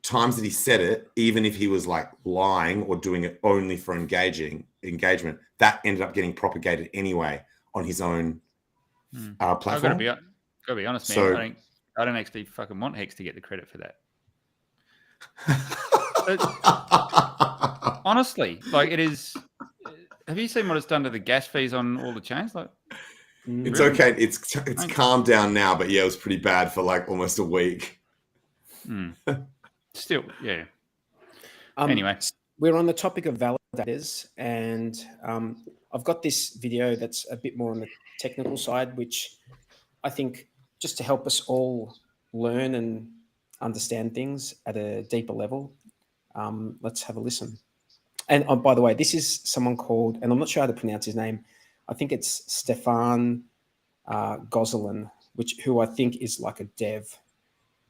times that he said it, even if he was like lying or doing it only for engagement, that ended up getting propagated anyway on his own platform. I've got to be honest, man. So, I don't actually fucking want Hex to get the credit for that. Honestly, like it is. Have you seen what it's done to the gas fees on all the chains? Like, it's really? Okay. It's calmed down now, but yeah, it was pretty bad for like almost a week. Still, yeah. Anyway, we're on the topic of validators, and I've got this video that's a bit more on the technical side, which I think just to help us all learn and understand things at a deeper level. Let's have a listen. And by the way, this is someone called, and I'm not sure how to pronounce his name. I think it's Stefan Gozolin, who I think is like a dev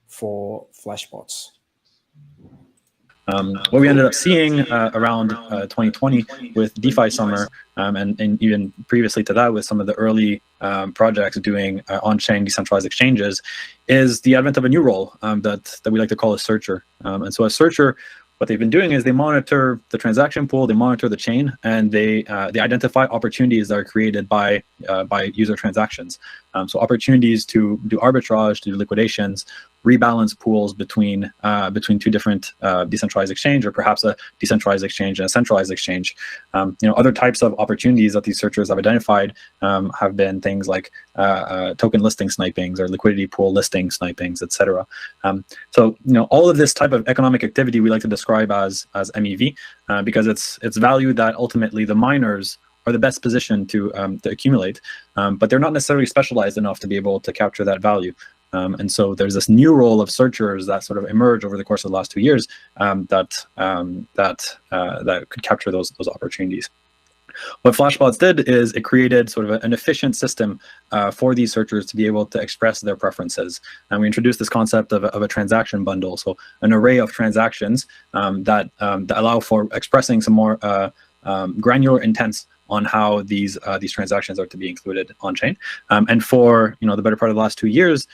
for flashbots. What we ended up seeing around 2020 with DeFi Summer, and even previously to that with some of the early projects doing on-chain decentralized exchanges, is the advent of a new role that we like to call a searcher. And so a searcher, what they've been doing is they monitor the transaction pool, they monitor the chain, and they identify opportunities that are created by user transactions. So opportunities to do arbitrage, to do liquidations, rebalance pools between two different decentralized exchange, or perhaps a decentralized exchange and a centralized exchange. Other types of opportunities that these searchers have identified have been things like token listing snipings or liquidity pool listing snipings, etc. So all of this type of economic activity we like to describe as MEV because it's value that ultimately the miners are the best position to accumulate, but they're not necessarily specialized enough to be able to capture that value. And so there's this new role of searchers that sort of emerged over the course of the last 2 years that could capture those opportunities. What Flashbots did is it created sort of an efficient system for these searchers to be able to express their preferences. And we introduced this concept of a transaction bundle, so an array of transactions that allow for expressing some more granular intents on how these transactions are to be included on chain. And for the better part of the last 2 years,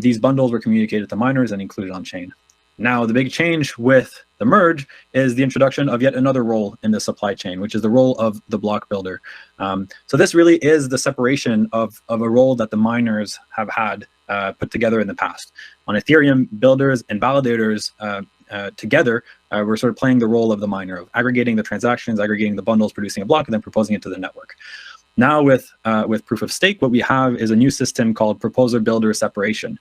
these bundles were communicated to miners and included on chain. Now, the big change with the merge is the introduction of yet another role in the supply chain, which is the role of the block builder. So this really is the separation of a role that the miners have had put together in the past. On Ethereum, builders and validators together we're sort of playing the role of the miner, of aggregating the transactions, aggregating the bundles, producing a block, and then proposing it to the network. Now with proof of stake, what we have is a new system called proposer-builder separation.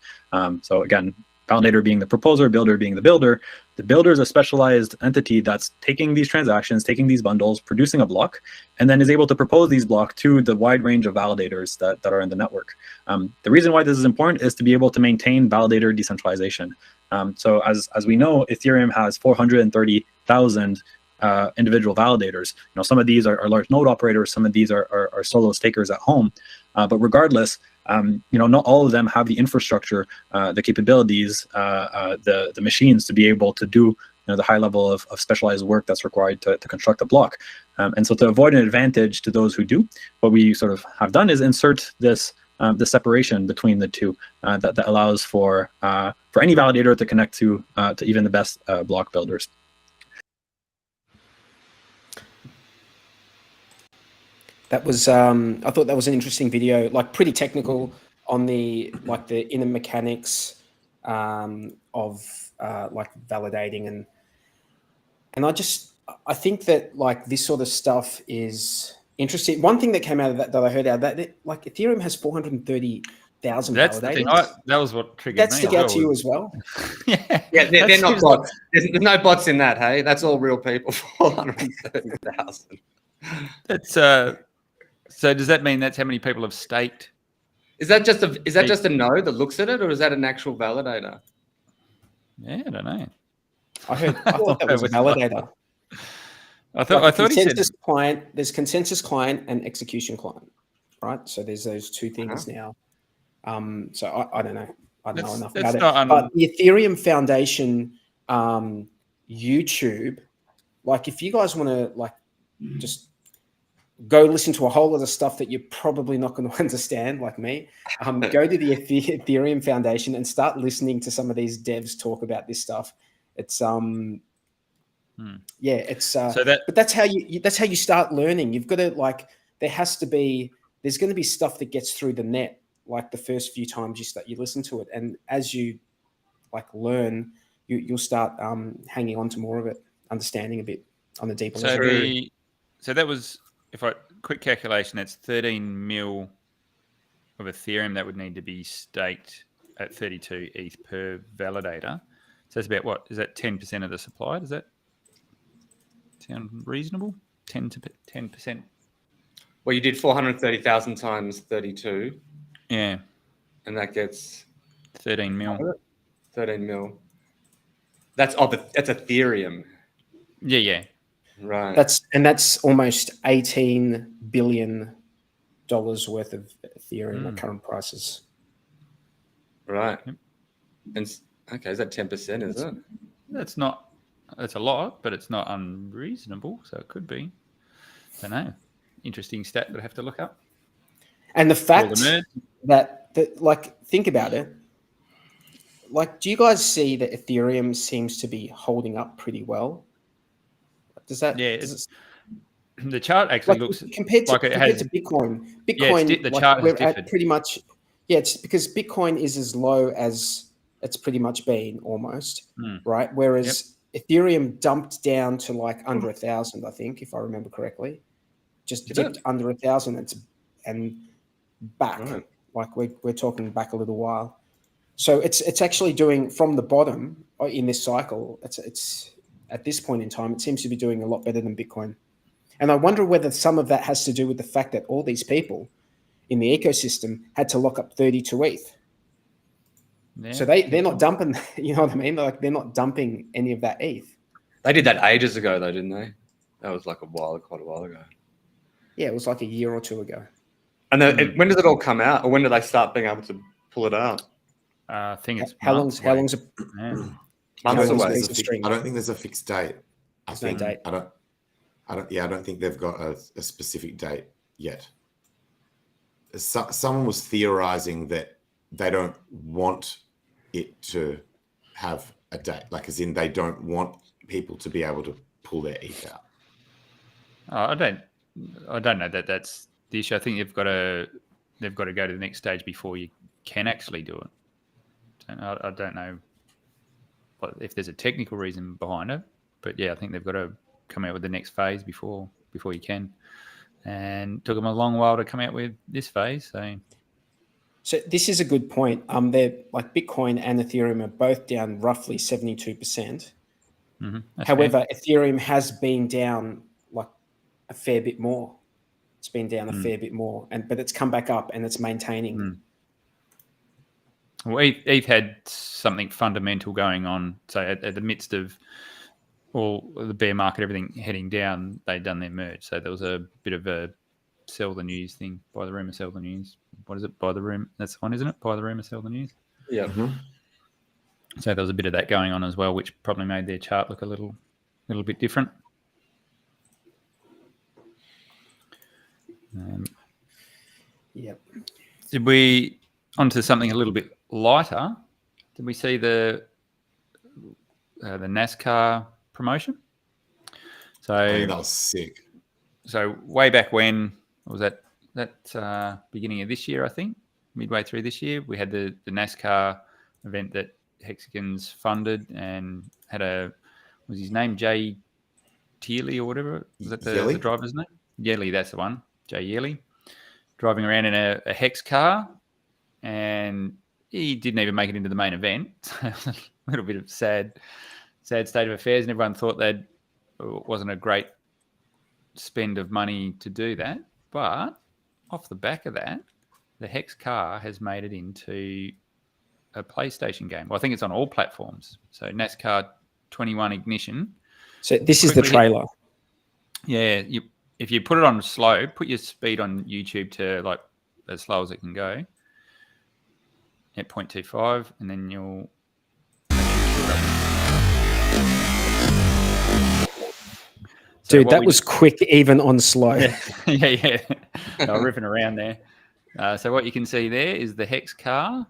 So again, validator being the proposer, builder being the builder. The builder is a specialized entity that's taking these transactions, taking these bundles, producing a block, and then is able to propose these blocks to the wide range of validators that are in the network. The reason why this is important is to be able to maintain validator decentralization. So as we know, Ethereum has 430,000 individual validators. Some of these are large node operators, some of these are solo stakers at home. But regardless, not all of them have the infrastructure, the capabilities, the machines to be able to do the high level of specialized work that's required to construct a block. And so to avoid an advantage to those who do, what we sort of have done is insert this the separation between the two that allows for any validator to connect to even the best block builders. That was I thought that was an interesting video, like pretty technical on the inner mechanics of like validating and I think that like this sort of stuff is interesting. One thing that came out of that I heard out of that like Ethereum has 430,000 validators. That was what triggered that stick out to you as well. Yeah, they're not bots. There's no bots in that. Hey, that's all real people. 430,000. That's so does that mean that's how many people have staked? Is that just a node that looks at it, or is that an actual validator? Yeah, I don't know. I thought that was a validator. I thought he said client. There's consensus client and execution client, right? So there's those two things now. So I don't know. I don't know enough about it. But the Ethereum Foundation YouTube, like if you guys want to like just go listen to a whole lot of stuff that you're probably not going to understand, like me. Go to the Ethereum Foundation and start listening to some of these devs talk about this stuff. It's but that's how you start learning. You've got to like there's going to be stuff that gets through the net like the first few times you listen to it, and as you like learn, you'll start hanging on to more of it, understanding a bit on a deeper level. So that was. If I quick calculation, that's 13 mil of Ethereum that would need to be staked at 32 ETH per validator. So that's about what? Is that 10% of the supply? Does that sound reasonable? 10%. Well, you did 430,000 times 32. Yeah. And that gets 13 mil. 13 mil. That's Ethereum. Yeah. Right. That's almost $18 billion worth of Ethereum at current prices. Right. And okay, is that 10%? Is it? That's a lot, but it's not unreasonable. So it could be. Don't know. Interesting stat that I have to look up. And the fact that like think about it. Like, do you guys see that Ethereum seems to be holding up pretty well? Does that? Yeah, the chart actually looks compared to Bitcoin. Bitcoin, the chart we're has differed. at pretty much. Yeah, it's because Bitcoin is as low as it's pretty much been almost, right? Whereas Ethereum dumped down to like under 1,000, I think, if I remember correctly. Just dipped under 1,000 and back. Right. Like we're talking back a little while. So it's actually doing from the bottom in this cycle. It's at this point in time, it seems to be doing a lot better than Bitcoin. And I wonder whether some of that has to do with the fact that all these people in the ecosystem had to lock up 32 ETH. Yeah. So they're not dumping, you know what I mean? Like they're not dumping any of that ETH. They did that ages ago though, didn't they? That was like quite a while ago. Yeah, it was like a year or two ago. And then when does it all come out, or when do they start being able to pull it out? I think it's how long's I don't think there's a fixed date. I don't think they've got a specific date yet. Someone was theorizing that they don't want it to have a date, like as in they don't want people to be able to pull their ETH out. I don't know that that's the issue. I think they've got to go to the next stage before you can actually do it. I don't know if there's a technical reason behind it, but yeah, I think they've got to come out with the next phase before you can. And it took them a long while to come out with this phase. So this is a good point. They're like Bitcoin and Ethereum are both down roughly 72%. However, Ethereum has been down like a fair bit more. It's been down a fair bit more, but it's come back up and it's maintaining. Well, ETH had something fundamental going on. So at the midst of all the bear market, everything heading down, they'd done their merge. So there was a bit of a sell the news thing. Buy the rumor, sell the news. What is it? Buy the rumor. That's the one, isn't it? Buy the rumor, sell the news. Yeah. So there was a bit of that going on as well, which probably made their chart look a little bit different. Did we onto something a little bit lighter? Did we see the NASCAR promotion? So that was sick. So way back when was that beginning of this year, I think, midway through this year, we had the NASCAR event that Hexicants funded and had was his name Jay Tearley or whatever? Was that the driver's name? Yearley, that's the one. Jay Yearley, driving around in a HEX car, and he didn't even make it into the main event. A little bit of sad state of affairs, and everyone thought that it wasn't a great spend of money to do that. But off the back of that, the HEX car has made it into a PlayStation game. Well, I think it's on all platforms. So NASCAR 21 Ignition. So this is the trailer. If you put it on slow, put your speed on YouTube to like as slow as it can go at 0.25, and then you'll. Dude, that was quick even on slow. Yeah. They were ripping around there. So what you can see there is the HEX car.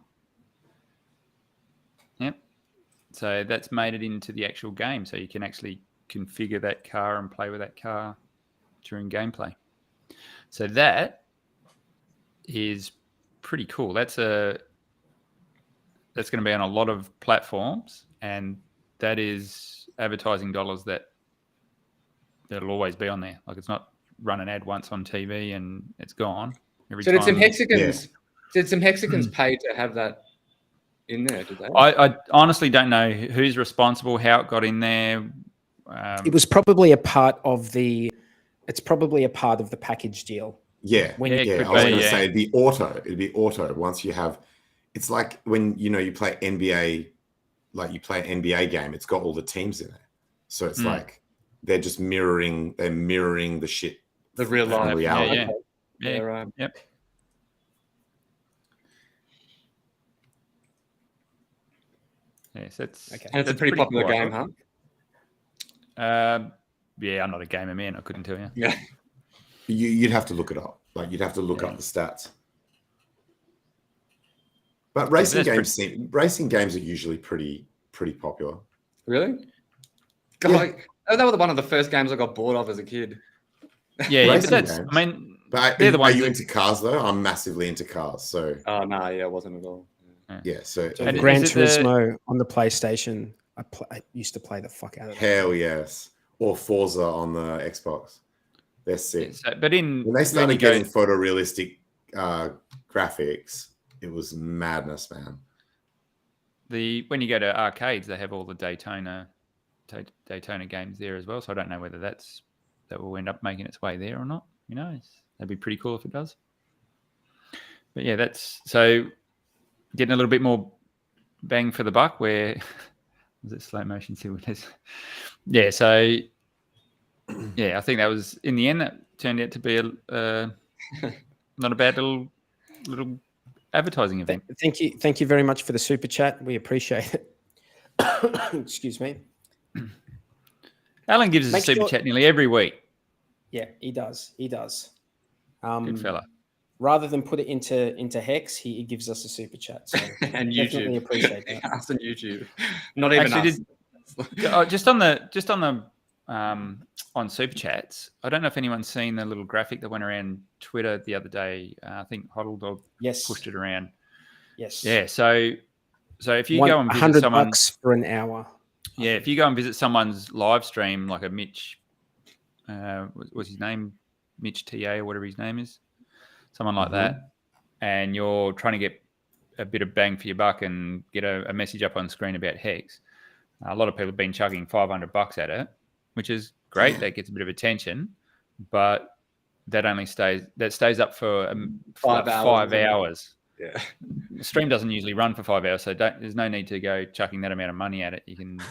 Yep. So that's made it into the actual game. So you can actually configure that car and play with that car during gameplay. So that is pretty cool. That's going to be on a lot of platforms, and that is advertising dollars that'll always be on there. Like, it's not run an ad once on TV and it's gone. So did some Hexicans pay to have that in there? Did they? I honestly don't know who's responsible, how it got in there. It was probably a part of the. It's probably a part of the package deal. Yeah, I was going to say it'd be auto. Once you have, it's like when you play NBA, like you play an NBA game. It's got all the teams in it, so it's like they're just mirroring the shit, the real life reality. Yeah. Right. Yep. Yes, that's okay. And it's a pretty popular game, huh? Yeah, I'm not a gamer, man. I couldn't tell you. Yeah. You'd have to look it up. Like, you'd have to look up the stats. But racing games are usually pretty popular. Really? God, that was one of the first games I got bored of as a kid. Yeah, but that's. Games. I mean, they're the ones. Are you into cars though? I'm massively into cars. So. Oh no, I wasn't at all. Yeah, so Gran Turismo on the PlayStation. I used to play the fuck out of it. Hell yes. Or Forza on the Xbox. They're sick. Yeah, but when they started getting photorealistic graphics, it was madness, man. When you go to arcades, they have all the Daytona games there as well. So I don't know whether that will end up making its way there or not. Who knows? That'd be pretty cool if it does. But yeah, that's so getting a little bit more bang for the buck. Where was it slow motion? See what it is. Yeah. So yeah, I think that was in the end that turned out to be not a bad little advertising event. Thank you very much for the super chat. We appreciate it. Excuse me. Alan gives us a super chat nearly every week. Yeah, he does. Good fella. Rather than put it into Hex, he gives us a super chat. So and YouTube. Definitely appreciate that. Us and YouTube. Not even us. Just on super chats, I don't know if anyone's seen the little graphic that went around Twitter the other day. I think Hodl Dog pushed it around. Yes. Yeah. So if you go and visit someone $100 for an hour. Yeah, if you go and visit someone's live stream, like a Mitch, what's his name? Mitch TA or whatever his name is, someone like that, and you're trying to get a bit of bang for your buck and get a message up on screen about HEX. A lot of people have been chucking $500 at it, which is great. That gets a bit of attention, but that stays up for 5 hours. Yeah. The stream doesn't usually run for 5 hours, so there's no need to go chucking that amount of money at it. You can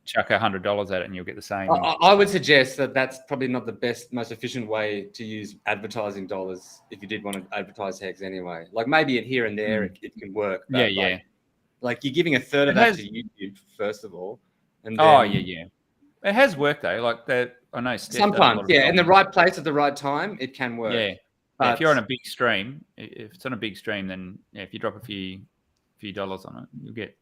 chuck $100 at it and you'll get the same. I would suggest that that's probably not the best, most efficient way to use advertising dollars if you did want to advertise HEX anyway. Like maybe here and there it can work. But like you're giving a third of that to YouTube, first of all. And then, it has worked though. Like that, I know. Sometimes, in the right place at the right time, it can work. Yeah. But if you're on a big stream, if it's on a big stream, then if you drop a few dollars on it, you'll get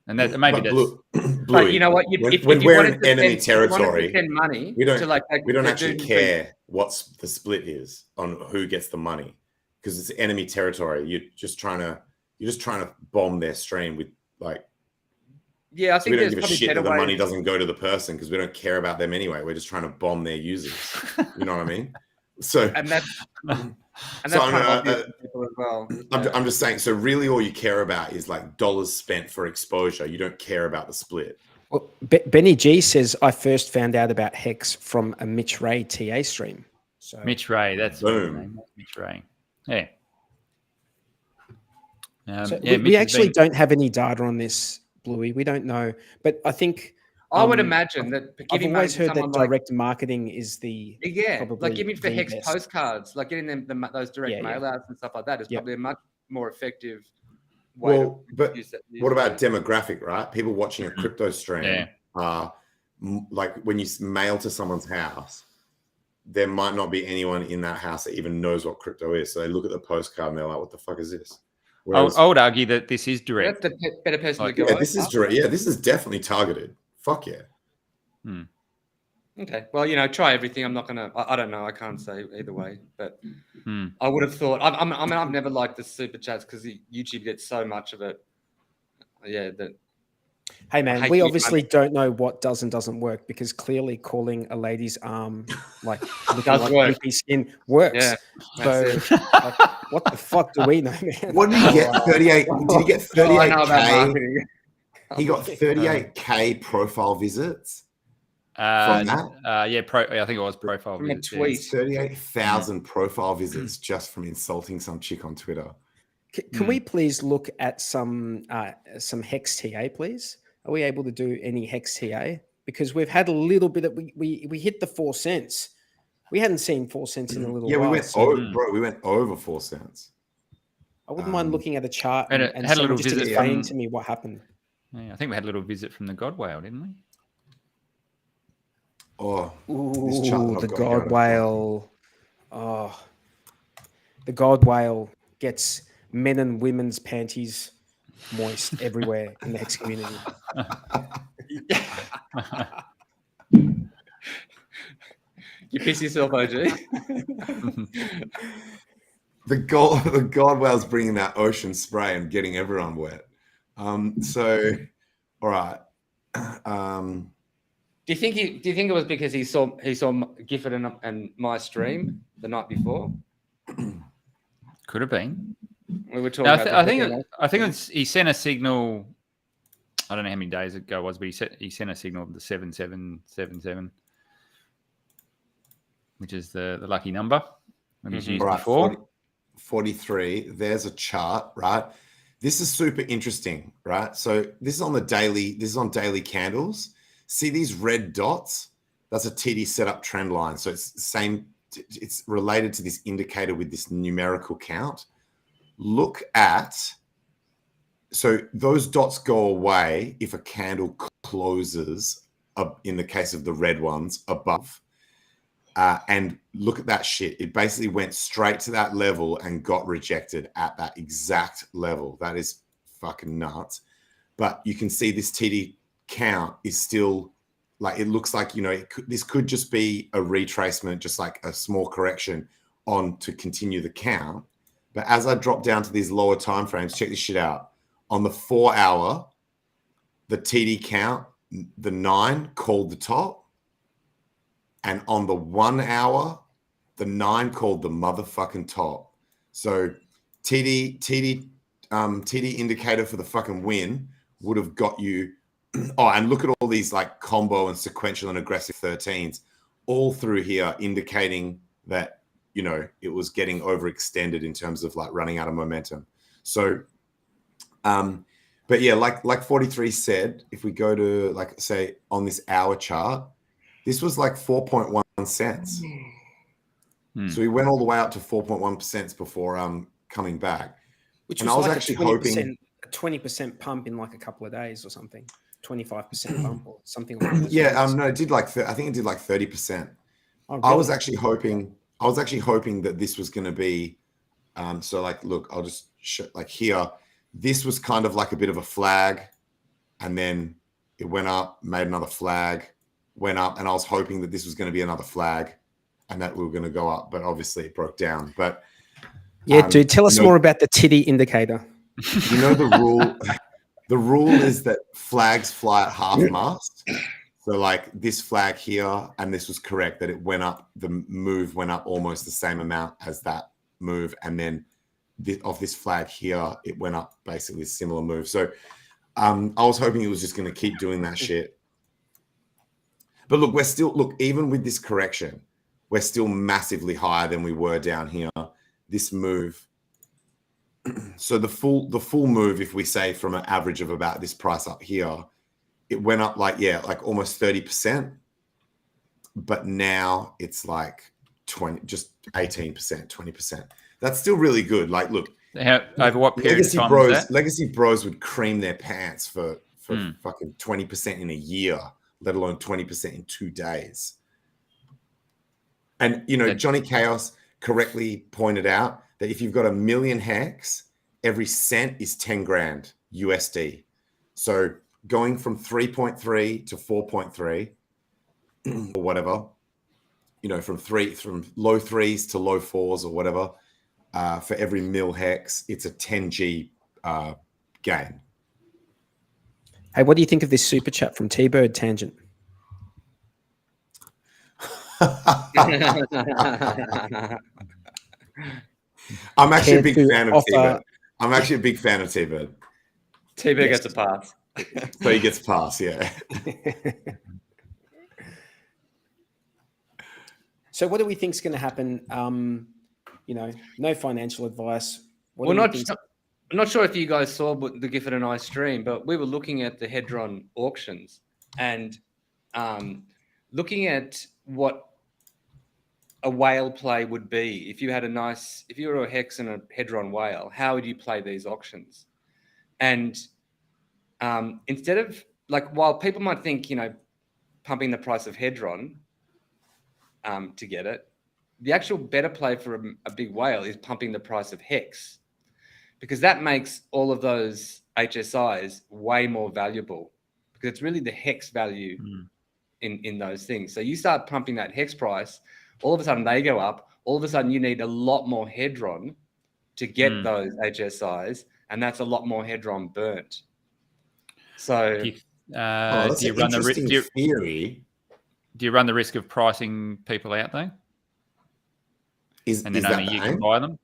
and that maybe that's. But you know what? When we're in enemy territory, spend money we don't actually care what the split is on who gets the money because it's enemy territory. You're just trying to bomb their stream with like. Yeah, I think we don't give a shit that the money doesn't go to the person because we don't care about them anyway. We're just trying to bomb their users. You know what I mean? So and that's kind of people as well. I'm just saying. So really, all you care about is like dollars spent for exposure. You don't care about the split. Well, Benny G says I first found out about HEX from a Mitch Ray TA stream. So Mitch Ray, that's boom. Mitch Ray. Yeah. We actually don't have any data on this, Bluey. We don't know, but I think. I would imagine that I've always heard that direct marketing is the like giving for HEX postcards, like getting them those direct mail outs and stuff like that is probably a much more effective way. Well, but what about demographic, right? People watching a crypto stream are like when you mail to someone's house, there might not be anyone in that house that even knows what crypto is. So they look at the postcard and they're like, "What the fuck is this?" Whereas, I would argue that this is direct. That's a better person to go. Yeah, this is direct. Yeah, this is definitely targeted. Fuck yeah. Okay. Well, try everything. I'm not gonna. I don't know. I can't say either way. But I would have thought. I mean, I've never liked the super chats because YouTube gets so much of it. Yeah. Hey man, we obviously don't know what does and doesn't work because clearly calling a lady's arm like looking like creepy skin works. Yeah. So what the fuck do we know, man? What did he get? 38. Did he get 38K? He got 38K profile visits from that. I think it was profile from visits. A tweet. 38,000 profile visits just from insulting some chick on Twitter. Can we please look at some HEX TA, please? Are we able to do any HEX TA? Because we've had a little bit of we hit the 4 cents. We hadn't seen 4 cents in a little while. We went over, we went over 4 cents. I wouldn't mind looking at a chart and had a little just visit explain to me what happened. Yeah, I think we had a little visit from the God Whale, didn't we? Oh, the God Whale. Oh, the God Whale gets men and women's panties moist everywhere in the HEX community. You piss yourself, OG. The God Whale's bringing that ocean spray and getting everyone wet. So, all right. Do you think it was because he saw Gifford and my stream the night before? Could have been. We were talking. I think he sent a signal. I don't know how many days ago it was, but he sent a signal of the 7777, which is the lucky number when he's used before. 43. There's a chart, right? This is super interesting, right? So this is on the daily. This is on daily candles. See these red dots? That's a TD setup trend line. So it's the same. It's related to this indicator with this numerical count. Look at. So those dots go away if a candle closes up, in the case of the red ones, above. And look at that shit. It basically went straight to that level and got rejected at that exact level. That is fucking nuts. But you can see this TD count is still like, it looks like, this could just be a retracement, just like a small correction on to continue the count. But as I drop down to these lower time frames, check this shit out. On the 4 hour, the TD count, the 9 called the top, and on the 1 hour, the 9 called the motherfucking top. So TD indicator for the fucking win would have got you. Oh, and look at all these like combo and sequential and aggressive 13s all through here, indicating that, you know, it was getting overextended in terms of like running out of momentum. So, but yeah, like 43 said, if we go to like, say on this hour chart, this was like 4.1 cents. So we went all the way up to 4.1% before coming back. Which and was I was like actually hoping a 20% pump in like a couple of days or something, 25% bump or something like that. Yeah, no, it did like I think it did like 30%. Oh, really? I was actually hoping that this was going to be so like, look, I'll just show, like here, this was kind of like a bit of a flag, and then it went up, made another flag, went up, and I was hoping that this was going to be another flag and that we were going to go up, but obviously it broke down. But yeah, dude, tell us more about the titty indicator. You know, the rule is that flags fly at half mast. So like this flag here, and this was correct, that it went up, the move went up almost the same amount as that move. And then off this flag here, it went up basically a similar move. So I was hoping it was just going to keep doing that shit. But look, even with this correction, we're still massively higher than we were down here. This move. So the full move, if we say from an average of about this price up here, it went up like almost 30%, but now it's like 18%, 20%. That's still really good. Like, look, over what period of time is that? Legacy bros would cream their pants for fucking 20% in a year, let alone 20% in 2 days. And you know, Johnny Chaos correctly pointed out that if you've got 1 million hex, every cent is 10 grand USD. So going from 3.3 to 4.3 or whatever, you know, from low 3s to low 4s or whatever, for every mil hex, it's a 10G gain. Hey, what do you think of this super chat from T-Bird Tangent? I'm actually a big fan of T-Bird. I'm actually a big fan of T-Bird. T-Bird gets a pass. So he gets a pass, yeah. So what do we think is going to happen? You know, no financial advice. Well, I'm not sure if you guys saw the Gifford and I stream, but we were looking at the Hedron auctions and looking at what a whale play would be. If you had if you were a hex and a Hedron whale, how would you play these auctions? And instead of like, while people might think, you know, pumping the price of Hedron to get it, the actual better play for a big whale is pumping the price of hex, because that makes all of those HSIs way more valuable, because it's really the hex value in those things. So you start pumping that hex price, all of a sudden they go up. All of a sudden you need a lot more Hedron to get those HSIs, and that's a lot more Hedron burnt. So do you run the theory? Do you run the risk of pricing people out though? And then only you can buy them?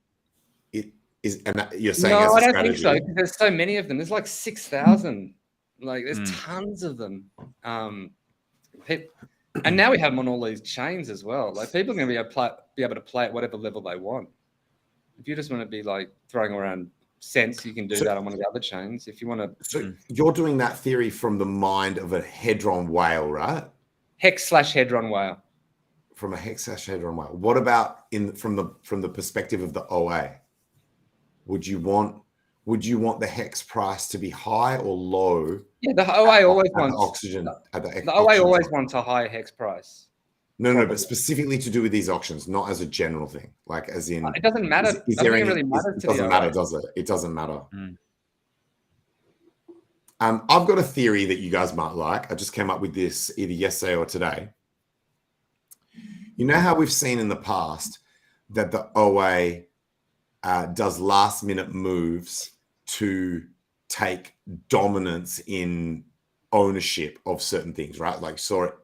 You're saying no, I don't think so, because there's so many of them. There's like 6,000. Like there's tons of them. And now we have them on all these chains as well. Like people are going to be able to play at whatever level they want. If you just want to be like throwing around cents, you can do that on one of the other chains. If you want to, so you're doing that theory from the mind of a Hedron whale, right? Hex/Hedron whale. From a hex/Hedron whale. What about from the perspective of the OA? Would you want the hex price to be high or low? Yeah, the OA always wants oxygen. The OA always wants a high hex price. No, but specifically to do with these auctions, not as a general thing. Like as in, it doesn't matter. It doesn't matter, does it? It doesn't matter. I've got a theory that you guys might like. I just came up with this either yesterday or today. You know how we've seen in the past that the OA does last minute moves to take dominance in ownership of certain things, right? Like saw it,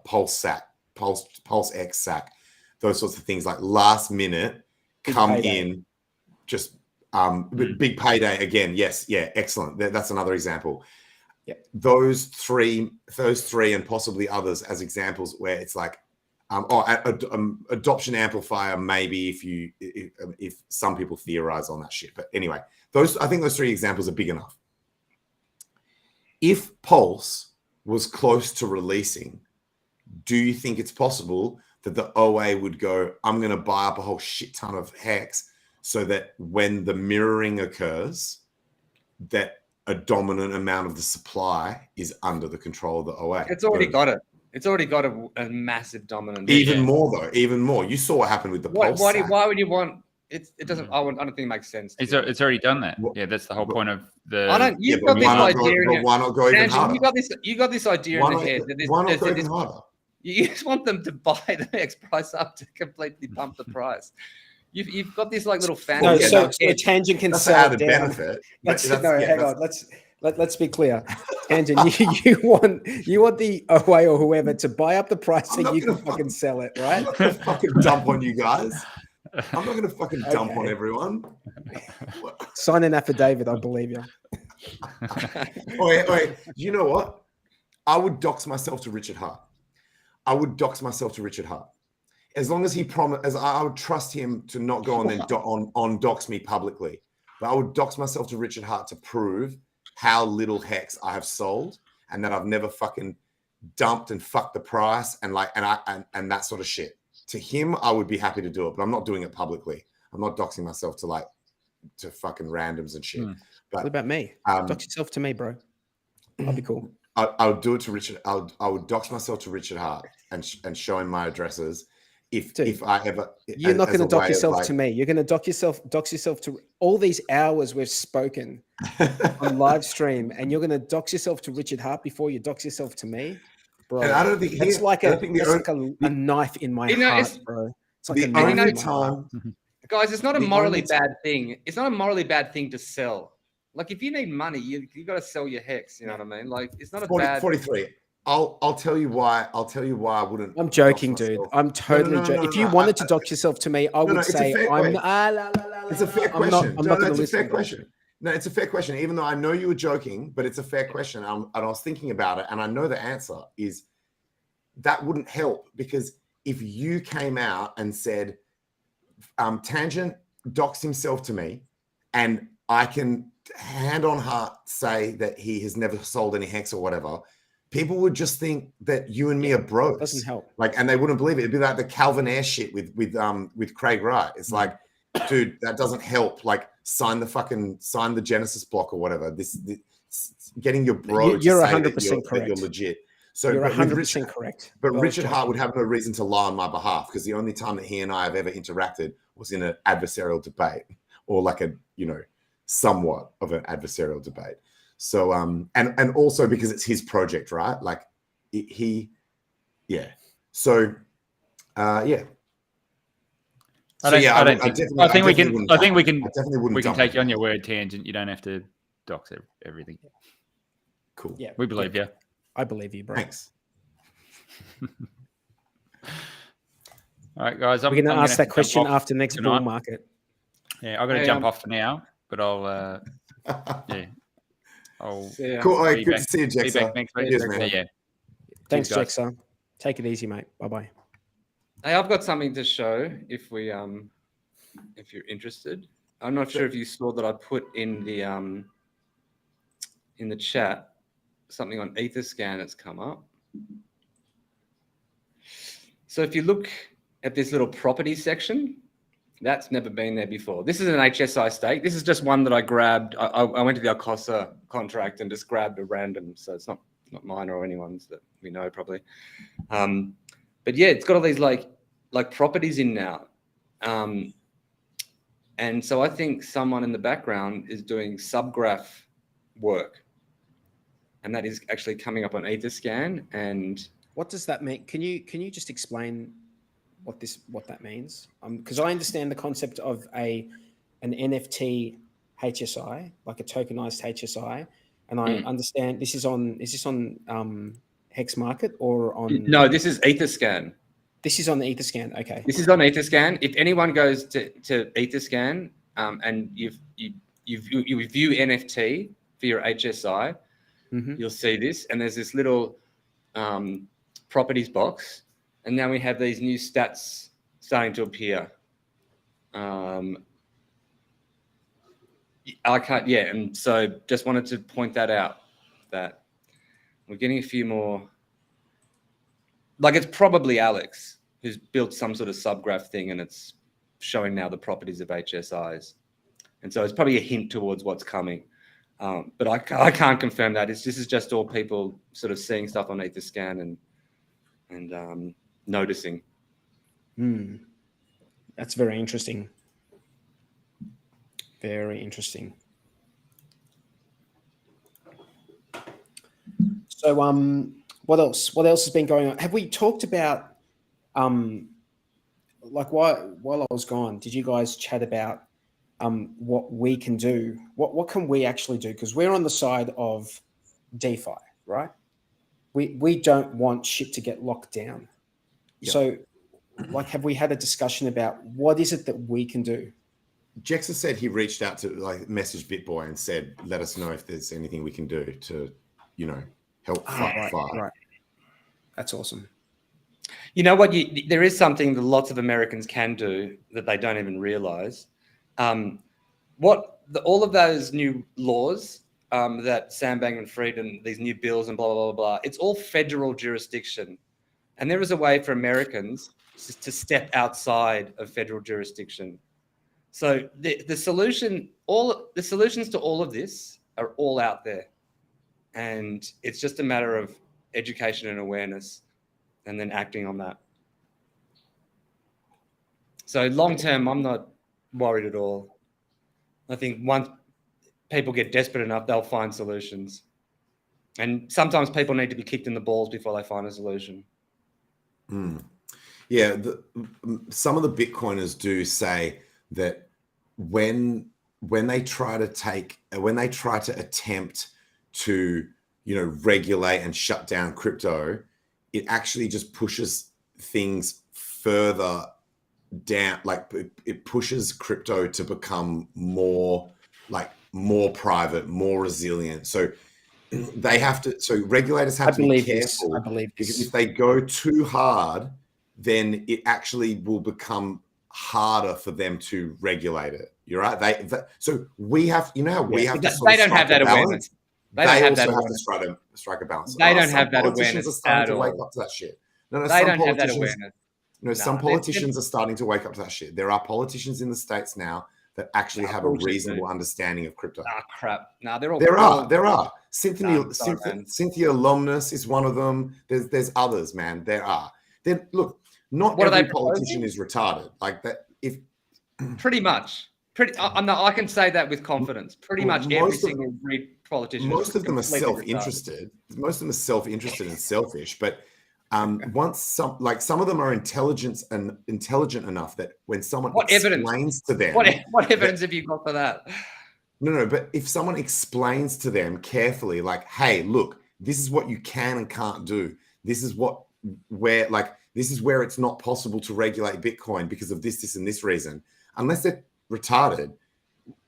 PulseX SAC, those sorts of things, like last minute come in, just big payday again. Yes, yeah, excellent. That's another example. Yeah, those three, and possibly others as examples where it's like, adoption amplifier. Maybe if some people theorize on that shit, but anyway, I think those three examples are big enough. If Pulse was close to releasing, do you think it's possible that the OA would go, I'm going to buy up a whole shit ton of HEX so that when the mirroring occurs, that a dominant amount of the supply is under the control of the OA? It's already got it. It's already got a massive dominant. Even more though, even more. You saw what happened with the Pulse. Why would you want it? It doesn't. I don't think it makes sense. It's already done that. Yeah, that's the whole point of the. I don't. You've got this idea. Why not go even harder? You got this idea in the head. Why not go even harder? You just want them to buy the next price up to completely pump the price. You've got this like little fantasy. No, so Tangent can sell it down. Benefit. Hang on. Let's be clear. Tangent, you want the OA or whoever to buy up the price so you can fucking sell it, right? I'm not gonna fucking dump on you guys. I'm not gonna fucking dump on everyone. Sign an affidavit, I believe you. Wait. You know what? I would dox myself to Richard Hart. As long as he promised, I would trust him to not go on and dox me publicly. But I would dox myself to Richard Hart to prove how little HEX I have sold and that I've never fucking dumped and fucked the price and that sort of shit. To him, I would be happy to do it, but I'm not doing it publicly. I'm not doxing myself to fucking randoms and shit. But what about me? Dox yourself to me, bro. I'll be cool. I would do it to Richard. I would dox myself to Richard Hart and show him my addresses. If I ever, you're not going to dox yourself to me. You're going to dox yourself to all these hours we've spoken on live stream, and you're going to dox yourself to Richard Hart before you dox yourself to me, bro. And I don't think it's like a knife in my heart, bro. It's like the only time, guys. It's not a morally bad thing. It's not a morally bad thing to sell. Like if you need money, you got to sell your HEX. You know what I mean? Like it's not a bad. 43. I'll tell you why. I wouldn't. I'm joking, dude. I'm totally joking. If you wanted to dox yourself to me, I would say I'm. It's a fair question. It's a fair question. No, it's a fair question. Even though I know you were joking, but it's a fair question. And I was thinking about it, and I know the answer is that wouldn't help, because if you came out and said, Tangent doxed himself to me, and I can hand on heart say that he has never sold any HEX or whatever, people would just think that you and me are bros. Doesn't help. And they wouldn't believe it. It'd be like the Calvin Ayre shit with Craig Wright. It's like, dude, that doesn't help. Like, sign the Genesis block or whatever. This getting your bro. You're 100% correct. You're legit. So you're 100% correct. But Richard Hart would have no reason to lie on my behalf, because the only time that he and I have ever interacted was in an adversarial debate, or like somewhat of an adversarial debate. So and also because it's his project, right? Like yeah. So yeah. I think we can take you on your word, Tangent. You don't have to dox everything. Cool. Yeah, we believe you. I believe you, bro. Thanks. All right, guys. We're going to ask that question after next bull market. Yeah, I've got to jump off for now, but I'll yeah. Cool. All right, good to see you, Jexa. Next week. Yeah. Thanks, Jexa. Take it easy, mate. Bye-bye. Hey, I've got something to show if you're interested. I'm not sure if you saw that I put in the chat something on Etherscan that's come up. So if you look at this little property section, that's never been there before. This is an HSI stake. This is just one that I grabbed. I went to the Alcosa contract and just grabbed a random. So it's not mine or anyone's that we know probably. But yeah, it's got all these like properties in now. And so I think someone in the background is doing subgraph work. And that is actually coming up on Etherscan. And what does that mean? Can you just explain what that means? Because I understand the concept of an NFT HSI, like a tokenized HSI, and I understand this is on. Is this on Hex Market or on? No, this is Etherscan. This is on the Etherscan. Okay. This is on Etherscan. If anyone goes to Etherscan and you view NFT for your HSI, you'll see this, and there's this little properties box, and now we have these new stats starting to appear. I can't, yeah, and so just wanted to point that out, that we're getting a few more, like it's probably Alex who's built some sort of subgraph thing, and it's showing now the properties of HSIs. And so it's probably a hint towards what's coming. But I can't confirm that. This is just all people sort of seeing stuff on Etherscan and noticing. That's very interesting. Very interesting. So, what else? What else has been going on? Have we talked about, like, while I was gone, did you guys chat about what we can do? What can we actually do? Because we're on the side of DeFi, right? We don't want shit to get locked down. Yep. So, like, have we had a discussion about what is it that we can do? Jexa said he reached out to, like, message BitBoy and said, let us know if there's anything we can do to, you know, help fight. Right. That's awesome. You know what? There is something that lots of Americans can do that they don't even realize. All of those new laws that Sam Bankman-Fried and these new bills and blah, blah, blah, blah, it's all federal jurisdiction. And there is a way for Americans to step outside of federal jurisdiction. So the solutions to all of this are all out there. And it's just a matter of education and awareness and then acting on that. So long term, I'm not worried at all. I think once people get desperate enough, they'll find solutions. And sometimes people need to be kicked in the balls before they find a solution. Yeah, some of the Bitcoiners do say that when they try to attempt to, you know, regulate and shut down crypto, it actually just pushes things further down. Like, it pushes crypto to become more private, more resilient. So regulators have to be careful. I believe this. Because if they go too hard, then it actually will become harder for them to regulate it. You're right. So we have, you know how we have to sort they don't have that awareness. They also have to strike a balance. They don't have that awareness. Politicians are starting to wake up to that shit. No, they don't have that awareness. No, some politicians are starting to wake up to that shit. There are politicians in the States now that actually have a reasonable understanding of crypto. Crap. No, they're all. There are. Cynthia Lomnus is one of them. There's others, man. There are. Then look, not every politician is retarded. Like that. If pretty much. I can say that with confidence. Pretty much every single politician. Most of them are self-interested. Most of them are self-interested and selfish. But some of them are intelligent enough that when someone explains to them, what evidence have you got for that? No. But if someone explains to them carefully, like, hey, look, this is what you can and can't do. This is where it's not possible to regulate Bitcoin because of this, and this reason. Unless they're retarded,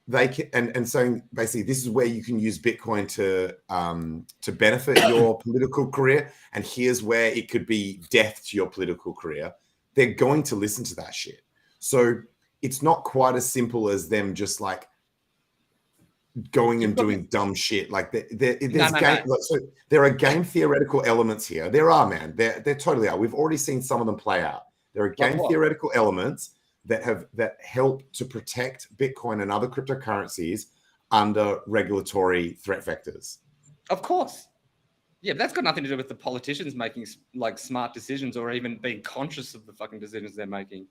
they can, and saying basically this is where you can use Bitcoin to benefit your political career, and here's where it could be death to your political career. They're going to listen to that shit. So it's not quite as simple as them just like going and doing dumb shit. Like so there are game theoretical elements here. There are, man. There totally are. We've already seen some of them play out. There are game theoretical elements that help to protect Bitcoin and other cryptocurrencies under regulatory threat vectors. Of course. Yeah, but that's got nothing to do with the politicians making like smart decisions or even being conscious of the fucking decisions they're making.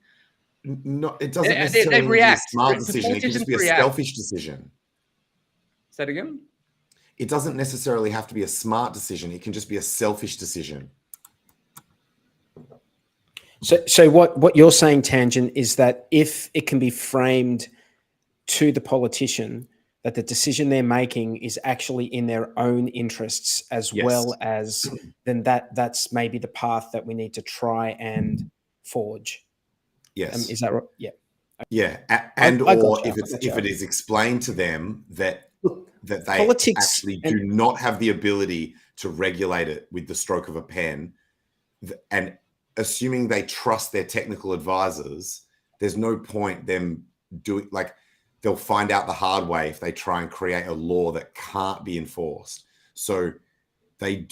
No, it doesn't necessarily be a smart decision. It can just be a selfish decision. Say it again? It doesn't necessarily have to be a smart decision. It can just be a selfish decision. So what you're saying, Tangent, is that if it can be framed to the politician that the decision they're making is actually in their own interests, as well as then that's maybe the path that we need to try and forge. Yes. Is that right? Yeah. Yeah. If it is explained to them that they politics actually do not have the ability to regulate it with the stroke of a pen, and assuming they trust their technical advisors, there's no point them doing, like, they'll find out the hard way if they try and create a law that can't be enforced. So there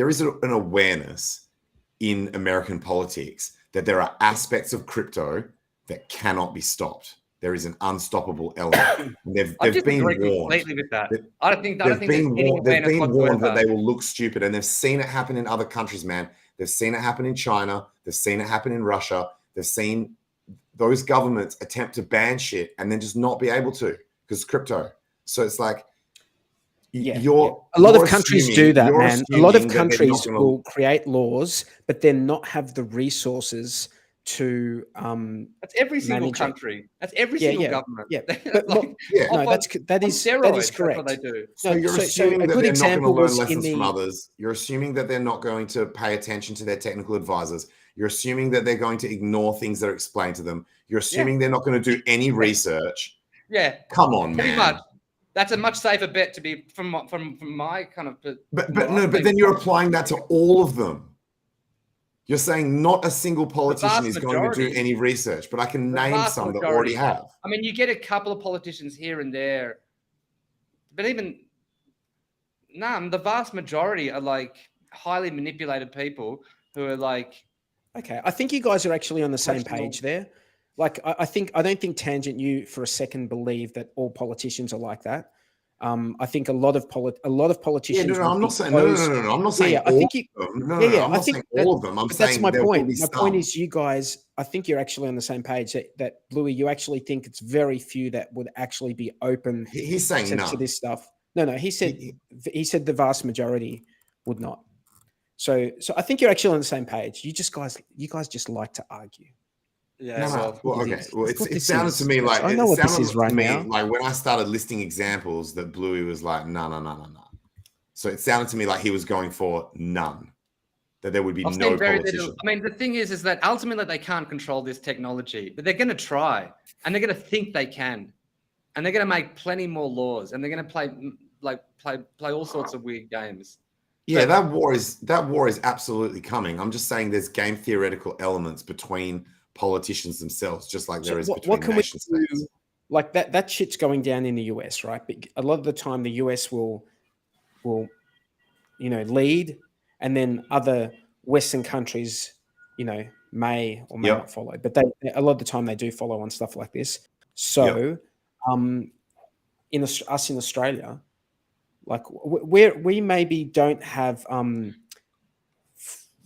is an awareness in American politics that there are aspects of crypto that cannot be stopped. There is an unstoppable element. They've been warned completely with that. I don't think there's they've any been awareness warned that they will look stupid, and they've seen it happen in other countries, man. They've seen it happen in China. They've seen it happen in Russia. They've seen those governments attempt to ban shit and then just not be able to because crypto. So it's like, a lot of countries do that, man. A lot of countries will create laws, but then not have the resources to that's every single country. That's every single government. Yeah, but that is correct. That's what they do. So you're assuming that they're not going to learn lessons from others. You're assuming that they're not going to pay attention to their technical advisors. You're assuming that they're going to ignore things that are explained to them. You're assuming they're not going to do any research. Yeah, come on, pretty man. Much. That's a much safer bet to be from my kind of. But then you're applying that to all of them. You're saying not a single politician is going to do any research, but I can name some that already have. I mean, you get a couple of politicians here and there, but even the vast majority are like highly manipulated people who are like. Okay, I think you guys are actually on the same page there. Like, I don't think Tangent, you for a second believe that all politicians are like that. I think a lot of politicians. Yeah, I'm not saying no. I'm not saying all of them. I'm not saying all of them. I'm saying that's my point. My point is, you guys, I think you're actually on the same page. That Bluey, you actually think it's very few that would actually be open. He's saying to this stuff. No. He said the vast majority would not. So I think you're actually on the same page. You guys just like to argue. Yeah. Well, okay. Well, it sounded to me like now. Like when I started listing examples, that Bluey was like, no. So it sounded to me like he was going for none. That there would be no politician. I mean, the thing is that ultimately they can't control this technology, but they're going to try, and they're going to think they can, and they're going to make plenty more laws, and they're going to play all sorts of weird games. Yeah, that war is absolutely coming. I'm just saying there's game theoretical elements between politicians themselves, just like there is between nation states. Like that shit's going down in the US, right? But a lot of the time the US will lead, and then other Western countries, may or may not follow. But a lot of the time they do follow on stuff like this. So in Australia, like we maybe don't have from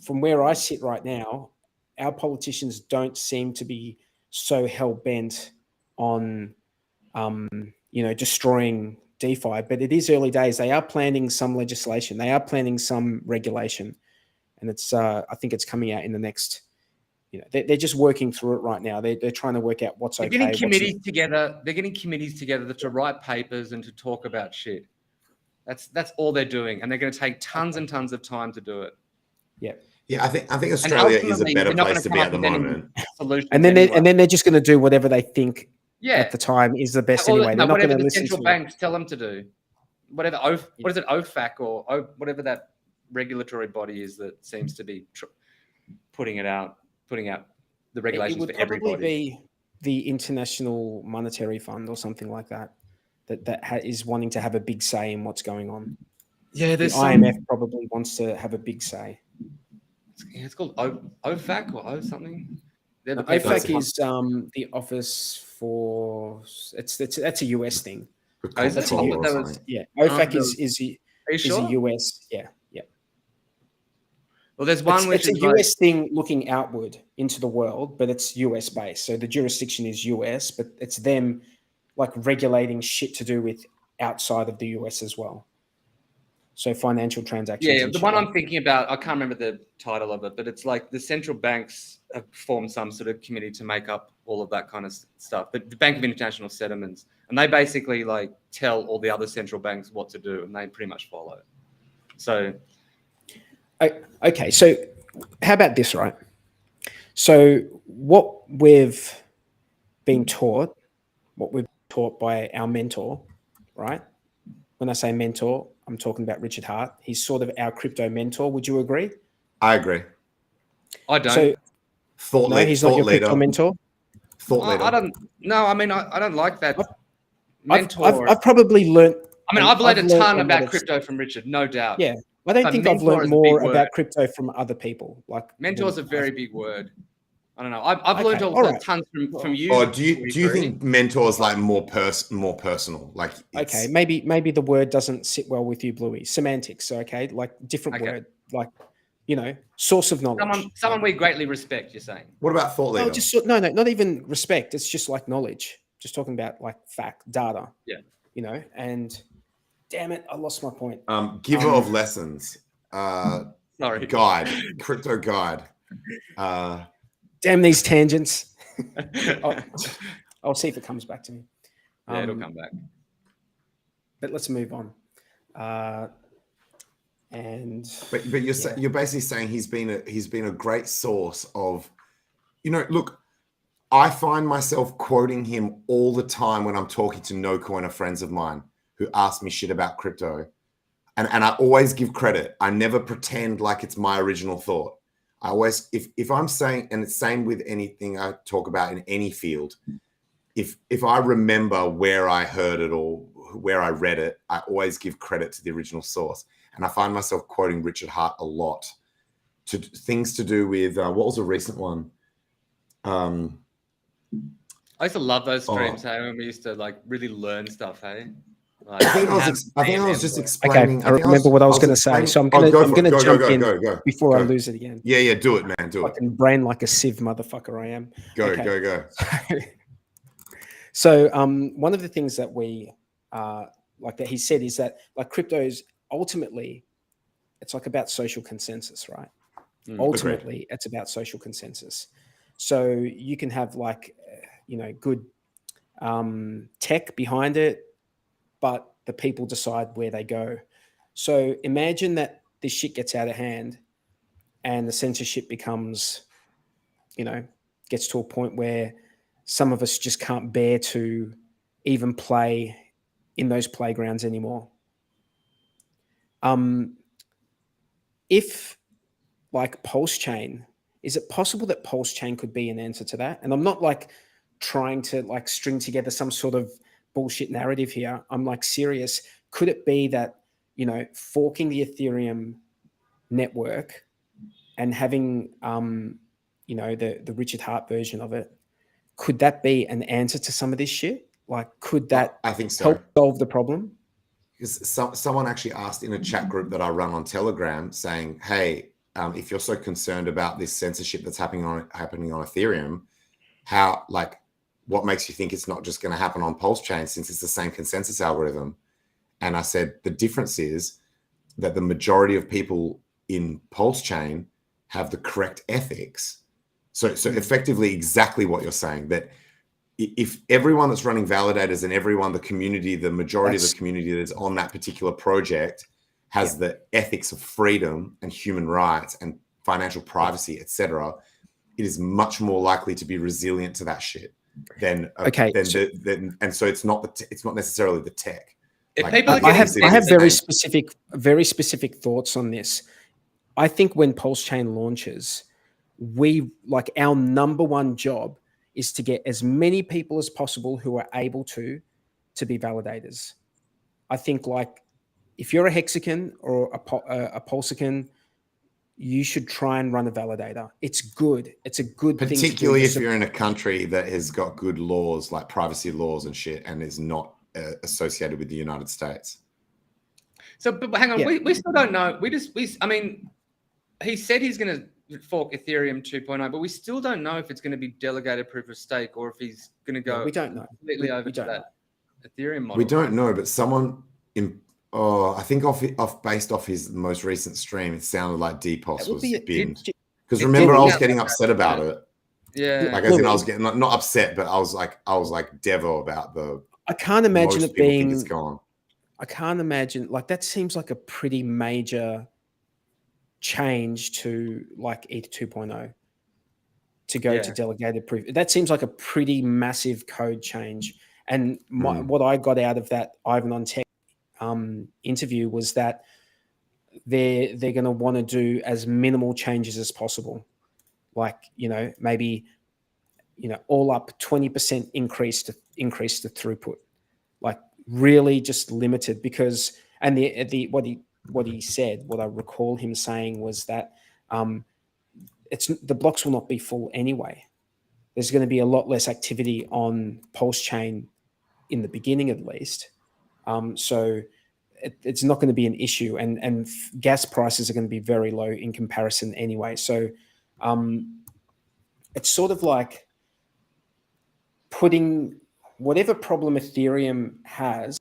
where I sit right now, our politicians don't seem to be so hell-bent on destroying DeFi, but it is early days. They are planning some legislation. They are planning some regulation, and it's I think it's coming out in the next. They're just working through it right now. They're trying to work out what's okay. They're getting committees together. They're getting committees together to write papers and to talk about shit. That's all they're doing, and they're going to take tons and tons of time to do it. Yeah. Yeah, I think Australia is a better place to be at the moment. And then they're just going to do whatever they think at the time is the best anyway. They're not going to listen to central banks tell them to do. Whatever what is it, OFAC or whatever that regulatory body is that seems to be putting out the regulations for everybody. It would probably be the International Monetary Fund or something like that is wanting to have a big say in what's going on. Yeah, the IMF probably wants to have a big say. It's called OFAC or something. OFAC is the office for that's a US thing. OFAC is a US. Yeah. Well, there's one it's a US thing looking outward into the world, but it's US based. So the jurisdiction is US, but it's them like regulating shit to do with outside of the US as well. So financial transactions. Yeah, the one I'm thinking about, I can't remember the title of it, but it's like the central banks have formed some sort of committee to make up all of that kind of stuff. The Bank of International Settlements, and they basically like tell all the other central banks what to do, and they pretty much follow. So, okay. So, how about this, right? So, what we've been taught, by our mentor, right? When I say mentor, I'm talking about Richard Hart. He's sort of our crypto mentor. Would you agree? I agree. I don't. So, Thought no, he's not your crypto mentor. Thought leader. I don't. No, I mean, I don't like that. I've probably learned. I mean, I've learned a ton about crypto from Richard, no doubt. Yeah, I don't think I've learned more about crypto from other people. Like mentor is a very big word. I don't know. I've learned tons from you. Or do you think mentor is like more personal? Like okay, maybe the word doesn't sit well with you, Bluey. Semantics, okay, like different word, like source of knowledge. Someone we greatly respect. You're saying. What about thought leader? No, not even respect. It's just like knowledge. Just talking about like fact, data. Yeah. And damn it, I lost my point. Giver of lessons. Sorry. Guide. Crypto guide. Damn these tangents. I'll see if it comes back to me. Yeah, it'll come back. But let's move on. But you're basically saying he's been a great source of, look, I find myself quoting him all the time when I'm talking to no coiner friends of mine who ask me shit about crypto. And I always give credit. I never pretend like it's my original thought. I always, if I'm saying, and it's same with anything I talk about in any field, if I remember where I heard it or where I read it, I always give credit to the original source. And I find myself quoting Richard Hart a lot to things to do with, what was a recent one? I used to love those streams, hey, when we used to like really learn stuff, hey? Like, I think I was just explaining. Okay, I remember what I was going to say, so I'm going to jump in before I lose it again. Yeah, do it, man, do it. Fucking brain like a sieve, motherfucker, I am. Go. So, one of the things that we like that he said is that like cryptos ultimately, it's like about social consensus, right? Ultimately, it's about social consensus. So you can have like good tech behind it, but the people decide where they go. So imagine that this shit gets out of hand and the censorship becomes, gets to a point where some of us just can't bear to even play in those playgrounds anymore. If like PulseChain, is it possible that PulseChain could be an answer to that? And I'm not like trying to like string together some sort of bullshit narrative here. I'm like serious. Could it be that, forking the Ethereum network and having, the Richard Hart version of it, could that be an answer to some of this shit? Like, could that I think so. help solve the problem? Because someone actually asked in a chat group that I run on Telegram saying, hey, if you're so concerned about this censorship that's happening on Ethereum, what makes you think it's not just going to happen on PulseChain since it's the same consensus algorithm? And I said, the difference is that the majority of people in PulseChain have the correct ethics. So effectively exactly what you're saying, that if everyone that's running validators and the majority of the community that's on that particular project has the ethics of freedom and human rights and financial privacy, etc., it is much more likely to be resilient to that shit. So it's not necessarily the tech. I have very specific thoughts on this. I think when PulseChain launches, our number one job is to get as many people as possible who are able to be validators. I think like if you're a hexicant or a pulsicant, you should try and run a validator. It's good. It's a good thing. Particularly if you're in a country that has got good laws, like privacy laws and shit, and is not associated with the United States. So, but hang on, we still don't know. I mean, he said he's going to fork Ethereum 2.0, but we still don't know if it's going to be delegated proof of stake or if he's going to go. We don't know completely over to that Ethereum model. We don't know, but someone I think based off his most recent stream, it sounded like Depos was binned. Because remember, I was getting upset about it. Yeah. Like as in I was getting not upset, but I was like Devo about the. I can't imagine most it people think being. it's gone. I can't imagine like that seems like a pretty major change to like ETH 2.0 to go to delegated proof. That seems like a pretty massive code change. And what I got out of that Ivan on Tech interview was that they're going to want to do as minimal changes as possible. Like, maybe, all up 20% increase the throughput, like really just limited because, and what he said, what I recall him saying was that the blocks will not be full anyway. There's going to be a lot less activity on PulseChain in the beginning, at least. So it's not going to be an issue, and gas prices are going to be very low in comparison anyway. So it's sort of like putting whatever problem Ethereum has,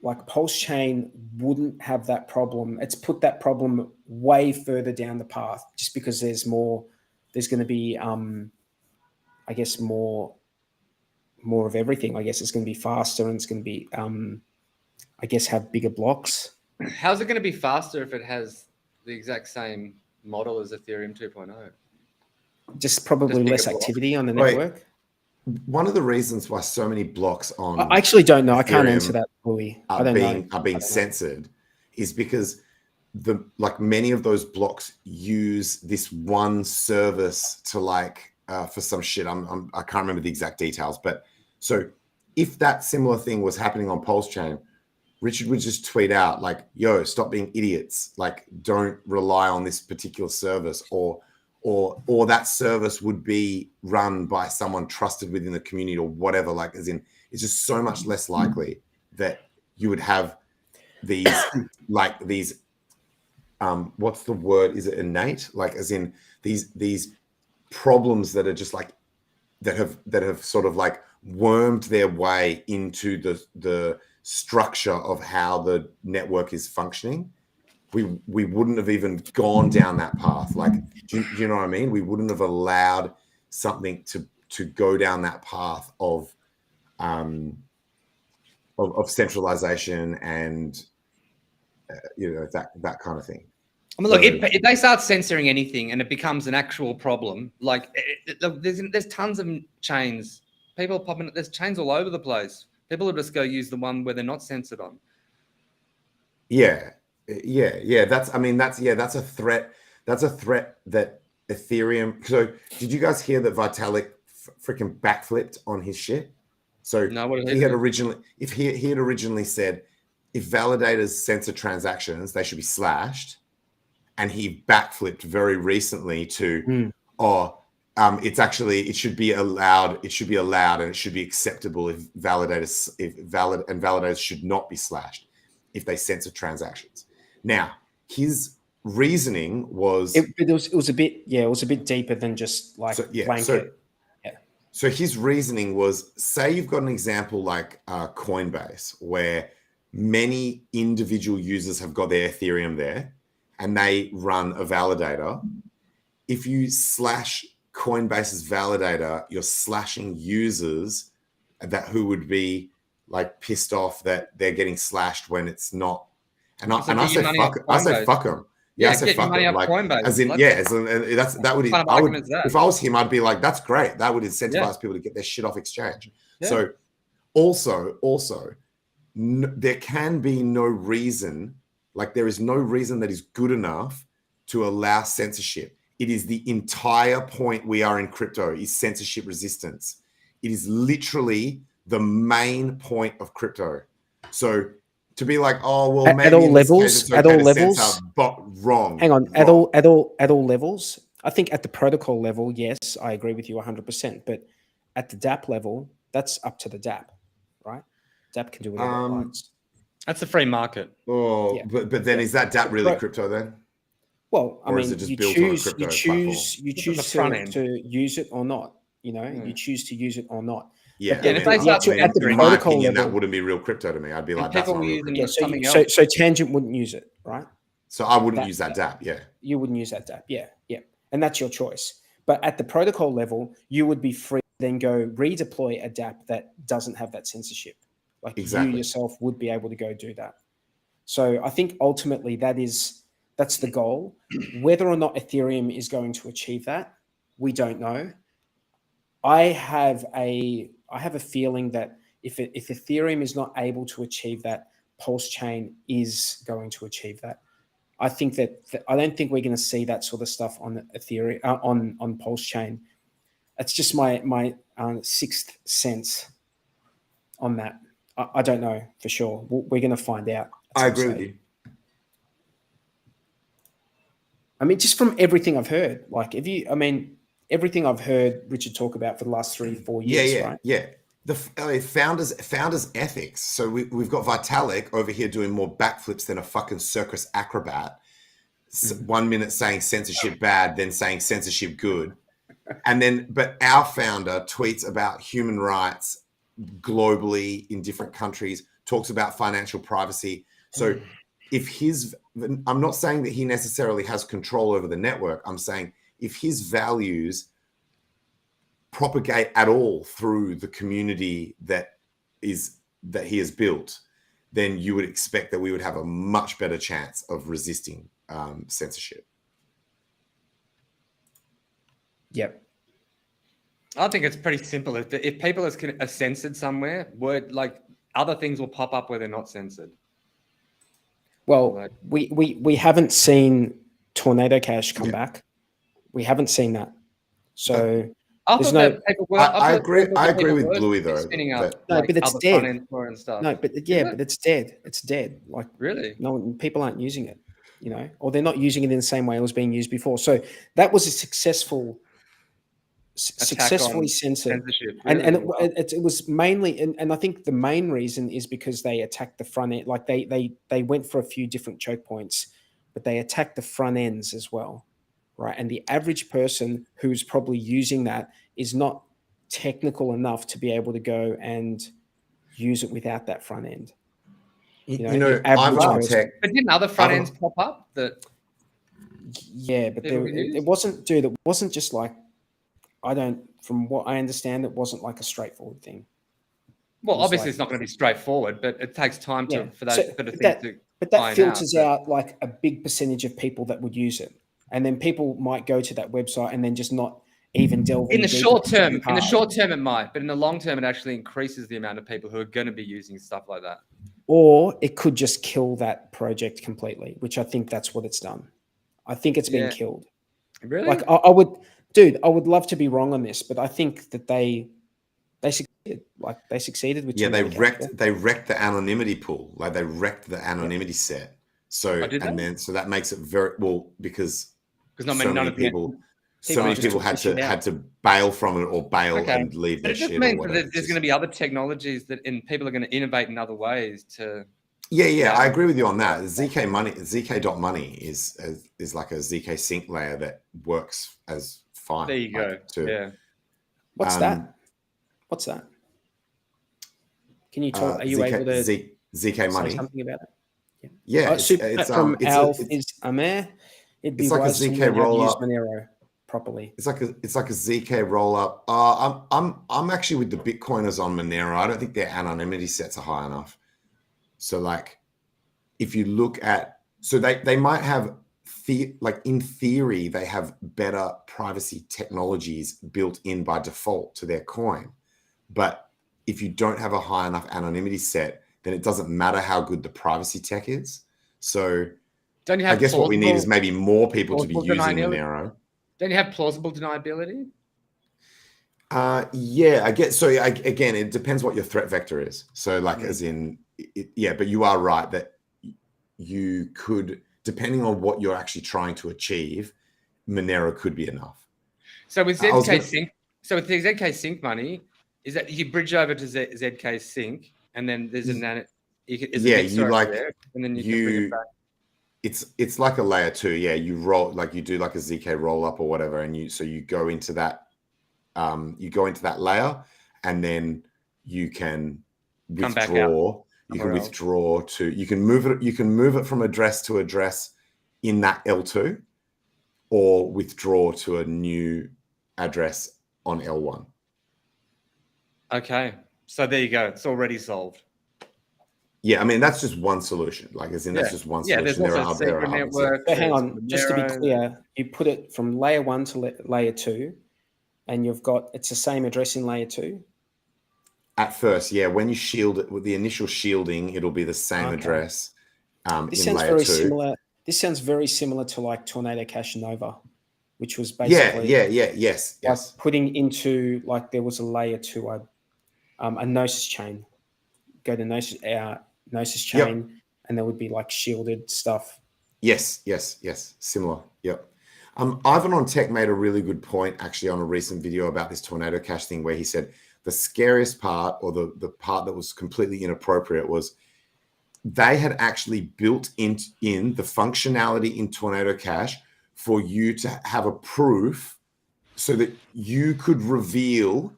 like PulseChain wouldn't have that problem. It's put that problem way further down the path just because there's going to be, I guess, more of everything. I guess it's going to be faster and it's going to be, I guess, have bigger blocks. How's it going to be faster if it has the exact same model as Ethereum 2.0? Just probably less activity on the network. One of the reasons why so many blocks on I actually don't know. I can't answer that fully. I don't know. Are being censored is because many of those blocks use this one service to for some shit. I can't remember the exact details, but so if that similar thing was happening on PulseChain, Richard would just tweet out like, "Yo, stop being idiots! Like, don't rely on this particular service," or that service would be run by someone trusted within the community or whatever. Like, as in, it's just so much less likely that you would have these what's the word? Is it innate? Like, as in these problems that are just like that have sort of like wormed their way into the structure of how the network is functioning. We wouldn't have even gone down that path. Like, do you know what I mean? We wouldn't have allowed something to go down that path of centralization and that kind of thing. I mean, look, if they start censoring anything and it becomes an actual problem, like there's tons of chains, people popping. There's chains all over the place. People will just go use the one where they're not censored on. Yeah. That's a threat. That's a threat that Ethereum. So did you guys hear that Vitalik freaking backflipped on his shit? So no, he had originally said if validators censor transactions, they should be slashed. And he backflipped very recently to, it should be allowed. It should be allowed, and it should be acceptable if validators should not be slashed if they censor transactions. Now, his reasoning was it was a bit deeper than just like blanket. So his reasoning was, say you've got an example like Coinbase, where many individual users have got their Ethereum there, and they run a validator. If you slash Coinbase's validator, you're slashing users who would be like pissed off that they're getting slashed when it's not. And I say fuck them. Yeah, I say fuck them. Like, as in, that would. If I was him, I'd be like, that's great. That would incentivize people to get their shit off exchange. Yeah. So, also, there can be no reason. Like, there is no reason that is good enough to allow censorship. It is the entire point we are in crypto is censorship resistance. It is literally the main point of crypto. So to be like, oh well, maybe at all levels, but wrong. Hang on, wrong. at all levels. I think at the protocol level, yes, I agree with you 100%. But at the DApp level, that's up to the DApp, right? DApp can do whatever it wants. That's a free market. Oh, yeah. But then is that DApp really crypto then? Well, I mean, you choose to use it or not. You choose to use it or not. Yeah, and if they start at the protocol level, that wouldn't be real crypto to me. I'd be like, that's not real crypto. So Tangent wouldn't use it, right? So I wouldn't use that DApp. Yeah, you wouldn't use that DApp. Yeah, and that's your choice. But at the protocol level, you would be free to then go redeploy a dApp that doesn't have that censorship. Like you yourself would be able to go do that. So I think ultimately that's the goal. Whether or not Ethereum is going to achieve that, we don't know. I have a feeling that if Ethereum is not able to achieve that, PulseChain is going to achieve that. I think that I don't think we're going to see that sort of stuff on Ethereum on PulseChain. That's just my sixth sense on that. I don't know for sure. We're going to find out. I agree with you. I mean, just from everything I've heard, like everything I've heard Richard talk about for the last 3-4 years, right? Yeah. The founders ethics. So we've got Vitalik over here doing more backflips than a fucking circus acrobat. 1 minute saying censorship bad, then saying censorship good. But our founder tweets about human rights globally in different countries, talks about financial privacy. So I'm not saying that he necessarily has control over the network. I'm saying if his values propagate at all through the community that he has built, then you would expect that we would have a much better chance of resisting censorship. Yep. I think it's pretty simple. If people are censored somewhere, other things will pop up where they're not censored. Well, we haven't seen Tornado Cash come back. We haven't seen that. So I agree with Bluey though. But it's dead. But it's dead. It's dead. Like really, no, people aren't using it, or they're not using it in the same way it was being used before. So that was a successfully censored, really, and it was mainly, and I think the main reason is because they attacked the front end. Like they went for a few different choke points, but they attacked the front ends as well. Right. And the average person who's probably using that is not technical enough to be able to go and use it without that front end. I'm on tech. But didn't other front ends pop up? Yeah, but it wasn't, dude. It wasn't just like, from what I understand, it wasn't like a straightforward thing. Well, obviously it's not going to be straightforward, but it takes time for those sort of things to. But that filters out like a big percentage of people that would use it. And then people might go to that website and then just not even delve in the short term. In the short term, it might, but in the long term, it actually increases the amount of people who are going to be using stuff like that. Or it could just kill that project completely, which I think that's what it's done. I think it's been killed. Really? Like I would love to be wrong on this, but I think that they succeeded. Like they succeeded with they wrecked the anonymity pool. Like they wrecked the anonymity set. So so that makes it very because not many people had to bail from it or bail and leave their shit. It just means that there's going to be other technologies and people are going to innovate in other ways to. Yeah, I agree with you on that. ZK.money is like a ZK sync layer that works as fine. There you go. What's that? What's that? Can you talk? Are you able to ZK money? Say something about it? Yeah, it's Amer. It'd be like a ZK roll up Monero properly. It's like a ZK roll up. I'm actually with the Bitcoiners on Monero. I don't think their anonymity sets are high enough. So like, if you look at, they might have in theory they have better privacy technologies built in by default to their coin, but if you don't have a high enough anonymity set, then it doesn't matter how good the privacy tech is. So I guess what we need is maybe more people to be using Monero. Don't you have plausible deniability? Yeah, I guess. So again, it depends what your threat vector is. So like as in, but you are right that you could, depending on what you're actually trying to achieve, Monero could be enough. So with ZK Sync, with the ZK Sync money, is that you bridge over to ZK Sync, and then there's a there, and then you can bring it back. It's like a layer 2. Yeah, you roll you do like a ZK roll up or whatever, and you go into that layer, and then you can withdraw. You can withdraw you can move it from address to address in that L2, or withdraw to a new address on L1. Okay, so there you go. It's already solved. Yeah, I mean, that's just one solution. Like, as in, that's just one solution. There's also secret network. So hang on, just to be clear, you put it from layer 1 to layer 2, and it's the same address in layer 2? At first, yeah. When you shield it with the initial shielding, it'll be the same address This in sounds layer very 2. similar. This sounds very similar to like Tornado Cash Nova, which was basically yes. putting into, like, there was a layer 2, a Gnosis chain. Go to Gnosis chain, and there would be like shielded stuff. Yes. Similar. Yep. Ivan on Tech made a really good point actually on a recent video about this Tornado Cash thing, where he said the scariest part, or the part that was completely inappropriate, was they had actually built in the functionality in Tornado Cash for you to have a proof so that you could reveal,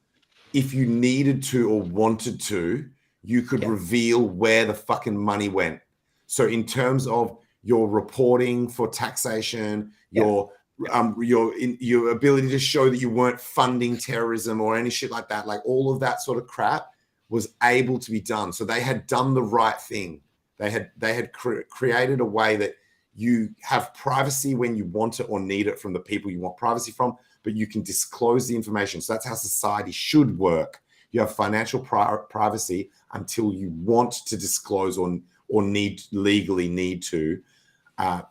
if you needed to or wanted to, you could reveal where the fucking money went. So in terms of your reporting for taxation, your ability to show that you weren't funding terrorism or any shit like that, like all of that sort of crap was able to be done. So they had done the right thing. They had created a way that you have privacy when you want it or need it from the people you want privacy from, but you can disclose the information. So that's how society should work. You have financial privacy until you want to disclose or legally need to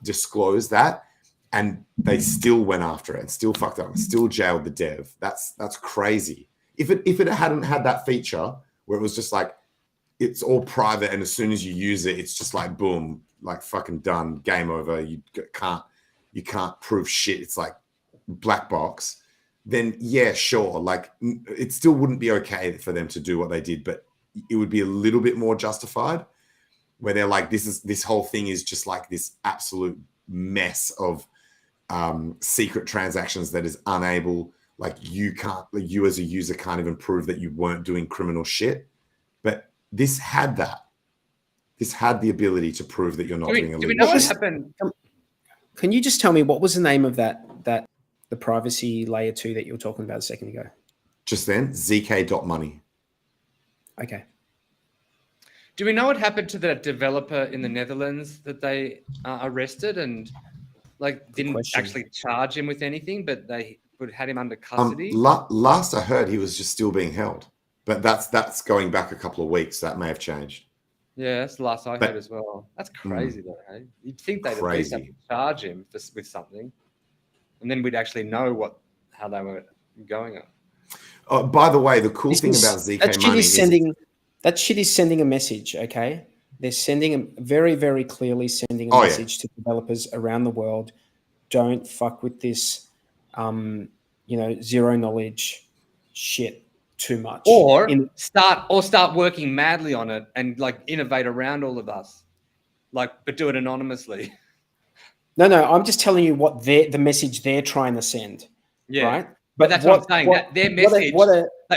disclose that. And they still went after it and still fucked up and still jailed the dev. That's crazy. If it hadn't had that feature where it was just like, it's all private, and as soon as you use it, it's just like boom, like fucking done, game over. You can't prove shit. It's like black box. Then yeah, sure. Like, it still wouldn't be okay for them to do what they did, but it would be a little bit more justified, where they're like, this whole thing is just like this absolute mess of secret transactions that is unable, like you as a user can't even prove that you weren't doing criminal shit. But this had that. This had the ability to prove that you're not doing illegal. Do we know what happened? Can you just tell me what was the name of the privacy layer 2 that you were talking about a second ago? Just then, zk.money. Okay. Do we know what happened to that developer in the Netherlands that they arrested and didn't actually charge him with anything, but they had him under custody? Last I heard, he was just still being held, but that's going back a couple of weeks. That may have changed. Yeah, that's the last I heard as well. That's crazy, though. Hey? You'd think they'd at least have to charge him with something, and then we'd actually know how they were going on. By the way, the cool thing about ZK Money is that shit is sending a message. Okay, they're sending very, very clearly sending a message to developers around the world. Don't fuck with this, zero knowledge shit too much, or start working madly on it and innovate around all of us, but do it anonymously. No, I'm just telling you what the message they're trying to send. Yeah, right. But that's what I'm saying. Their message,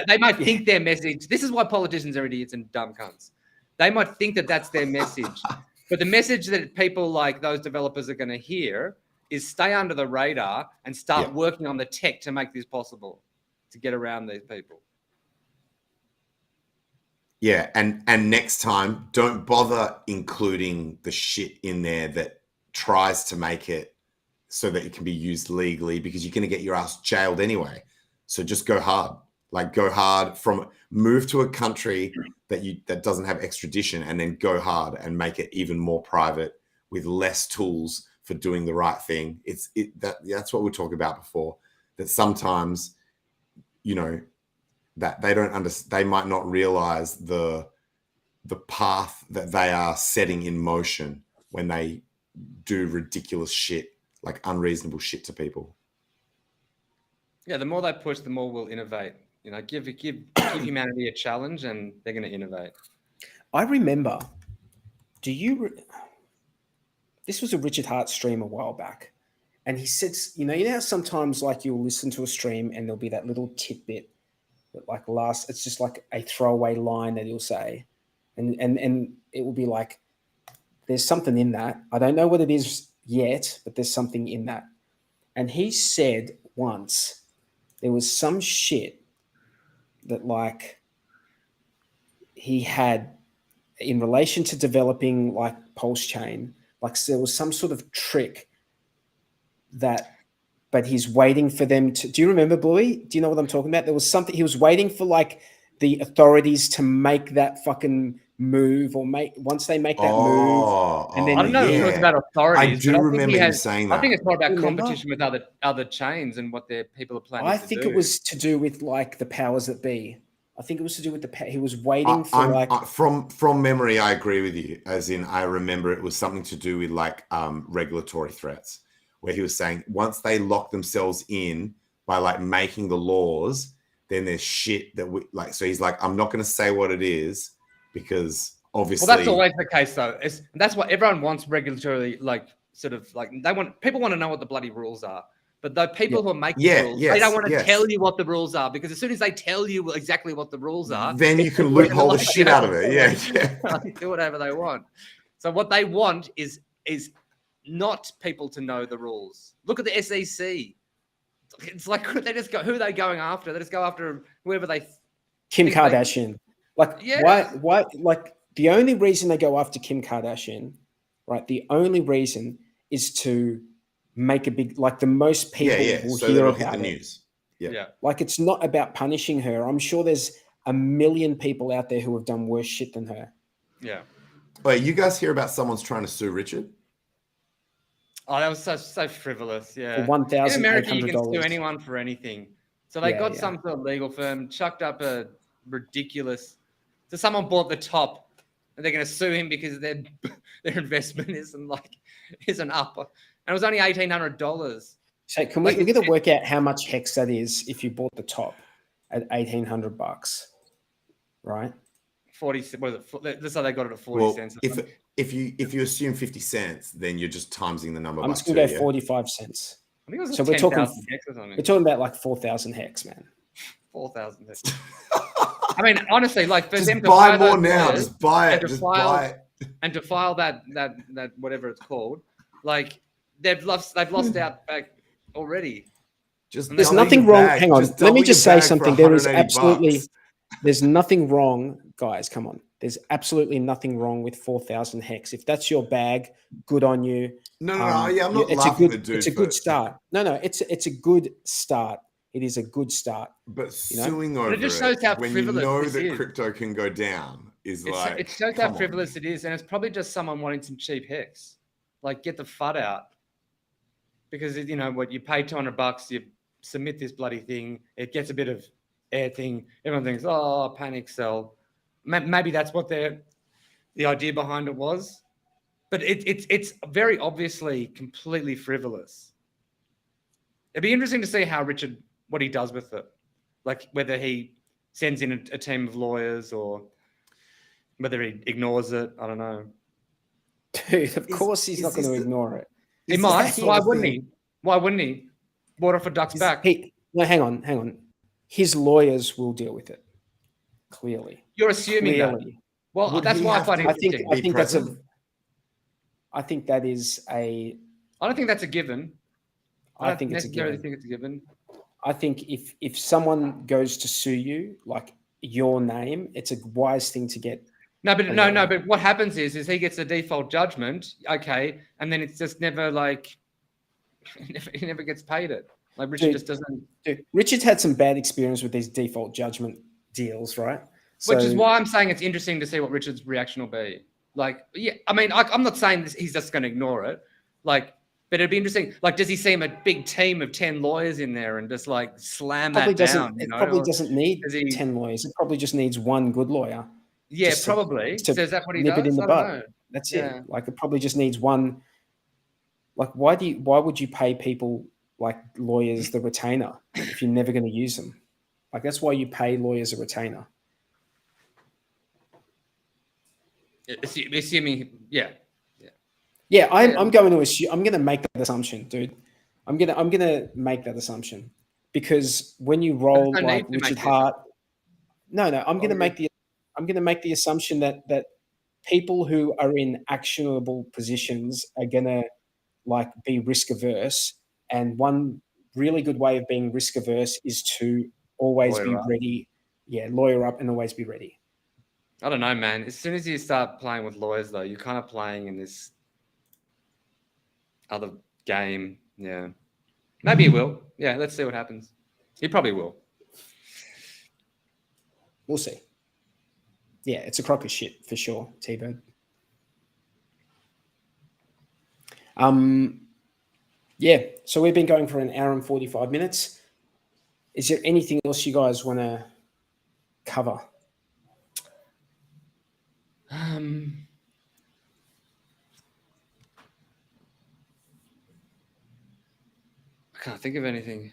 they might think their message. This is why politicians are idiots and dumb cunts. They might think that that's their message, but the message that people like those developers are going to hear is stay under the radar and start working on the tech to make this possible, to get around these people. Yeah, and next time, don't bother including the shit in there that tries to make it so that it can be used legally, because you're going to get your ass jailed anyway. So just go hard. Go hard, move to a country that doesn't have extradition, and then go hard and make it even more private with less tools for doing the right thing. That's what we talked about before, that sometimes, that they might not realize the path that they are setting in motion when they do ridiculous shit, unreasonable shit to people. Yeah, the more they push, the more we'll innovate. Give humanity a challenge, and they're going to innovate. I remember. This was a Richard Hart stream a while back, and he said, you know how sometimes you'll listen to a stream and there'll be that little tidbit that it's just like a throwaway line that he'll say, and it will be like, there's something in that. I don't know what it is yet, but there's something in that. And he said once, there was some shit that like he had in relation to developing like PulseChain. Like there was some sort of trick that, but he's waiting for them to. Do you remember, Bluey? Do you know what I'm talking about? There was something he was waiting for, like the authorities to make that fucking move, or once they make that move, and then I don't know if it was about authorities. I do but remember him saying that. I think it's more about competition with other chains and what their people are planning. I think it was to do with like the powers that be. I think it was to do with he was waiting for from memory. I agree with you. As in, I remember it was something to do with like regulatory threats, where he was saying once they lock themselves in by like making the laws, then there's shit that we like. So he's like, I'm not going to say what it is because obviously. Well, that's always the case though. That's what everyone wants regulatory, like sort of like people want to know what the bloody rules are. But the people who are making the rules, they don't want to tell you what the rules are, because as soon as they tell you exactly what the rules are, then you can loophole the shit out of it. Yeah. Do whatever they want. So what they want is not people to know the rules. Look at the SEC. It's like they just go, who are they going after? They just go after whoever they. Kim Kardashian. Why? Like the only reason they go after Kim Kardashian, right? The only reason is to make a big, like the most people will hear about the news. Yeah. Like it's not about punishing her. I'm sure there's a million people out there who have done worse shit than her. Yeah. Wait, you guys hear about someone's trying to sue Richard? Oh, that was so frivolous. Yeah. For $1,800. In America, you can sue anyone for anything. So they got some sort of legal firm, chucked up a ridiculous. So someone bought the top, and they're going to sue him because their investment isn't up. And it was only $1,800. So can we're going to work out how much HEX that is if you bought the top at $1,800, right? 40. What is it? Let's say they got it at 40 cents. If you assume 50 cents, then you're just timesing the number. I'm just going to go 45 cents. I think it was so we're talking about like 4,000 HEX, man. 4,000 HEX. I mean, honestly, like for just them to buy more now. Just buy it. Just buy it. And to file that whatever it's called, like. They've lost out back already. There's nothing wrong. Hang on. Let me just say something. There is absolutely, there's nothing wrong, guys. Come on. There's absolutely nothing wrong with 4,000 HEX. If that's your bag, good on you. No. Yeah, I'm not laughing at the dude. It's a good start. No. It's a good start. It is a good start. But suing over it just shows how when you know that crypto can go down is like. It shows how frivolous it is, and it's probably just someone wanting some cheap HEX. Like, get the FUD out. Because, you know, what you pay $200, you submit this bloody thing, it gets a bit of air thing. Everyone thinks, oh, panic sell. Maybe that's what the idea behind it was. But it's very obviously completely frivolous. It'd be interesting to see what he does with it. Like whether he sends in a team of lawyers or whether he ignores it. I don't know. Dude, of course he's not going to ignore it. He might. Why wouldn't he? Why wouldn't he? Bought off a duck's back. No, hang on. His lawyers will deal with it. Clearly. You're assuming that. Well, that's why I find it interesting. I think that is a. I don't think that's a given. I don't necessarily think it's a given. I think if someone goes to sue you, like your name, it's a wise thing to get. No, but what happens is he gets a default judgment, okay, and then it's just never like he never gets paid it. Like Richard just doesn't. Dude, Richard's had some bad experience with these default judgment deals, right? Which is why I'm saying it's interesting to see what Richard's reaction will be. Like, yeah, I mean, I'm not saying he's just going to ignore it, like, but it'd be interesting. Like, does he see a big team of 10 lawyers in there and just like slam that down? It probably doesn't need 10 lawyers. It probably just needs one good lawyer. Yeah, probably. So is that what he does? Nip it in the bud. That's it. Like it probably just needs one. Like why would you pay people like lawyers the retainer if you're never going to use them? Like that's why you pay lawyers a retainer. Assuming, yeah. I'm going to assume. I'm going to make that assumption, dude. I'm gonna make that assumption because when you roll like Richard Hart, I'm going to make the assumption that people who are in actionable positions are going to like be risk averse, and one really good way of being risk averse is to always be ready. Yeah, lawyer up and always be ready. I don't know, man. As soon as you start playing with lawyers, though, you're kind of playing in this other game. Yeah. Maybe he will. Yeah, let's see what happens. He probably will. We'll see. Yeah, it's a crock of shit for sure, T-Bird. Yeah, so we've been going for an hour and 45 minutes. Is there anything else you guys want to cover? I can't think of anything.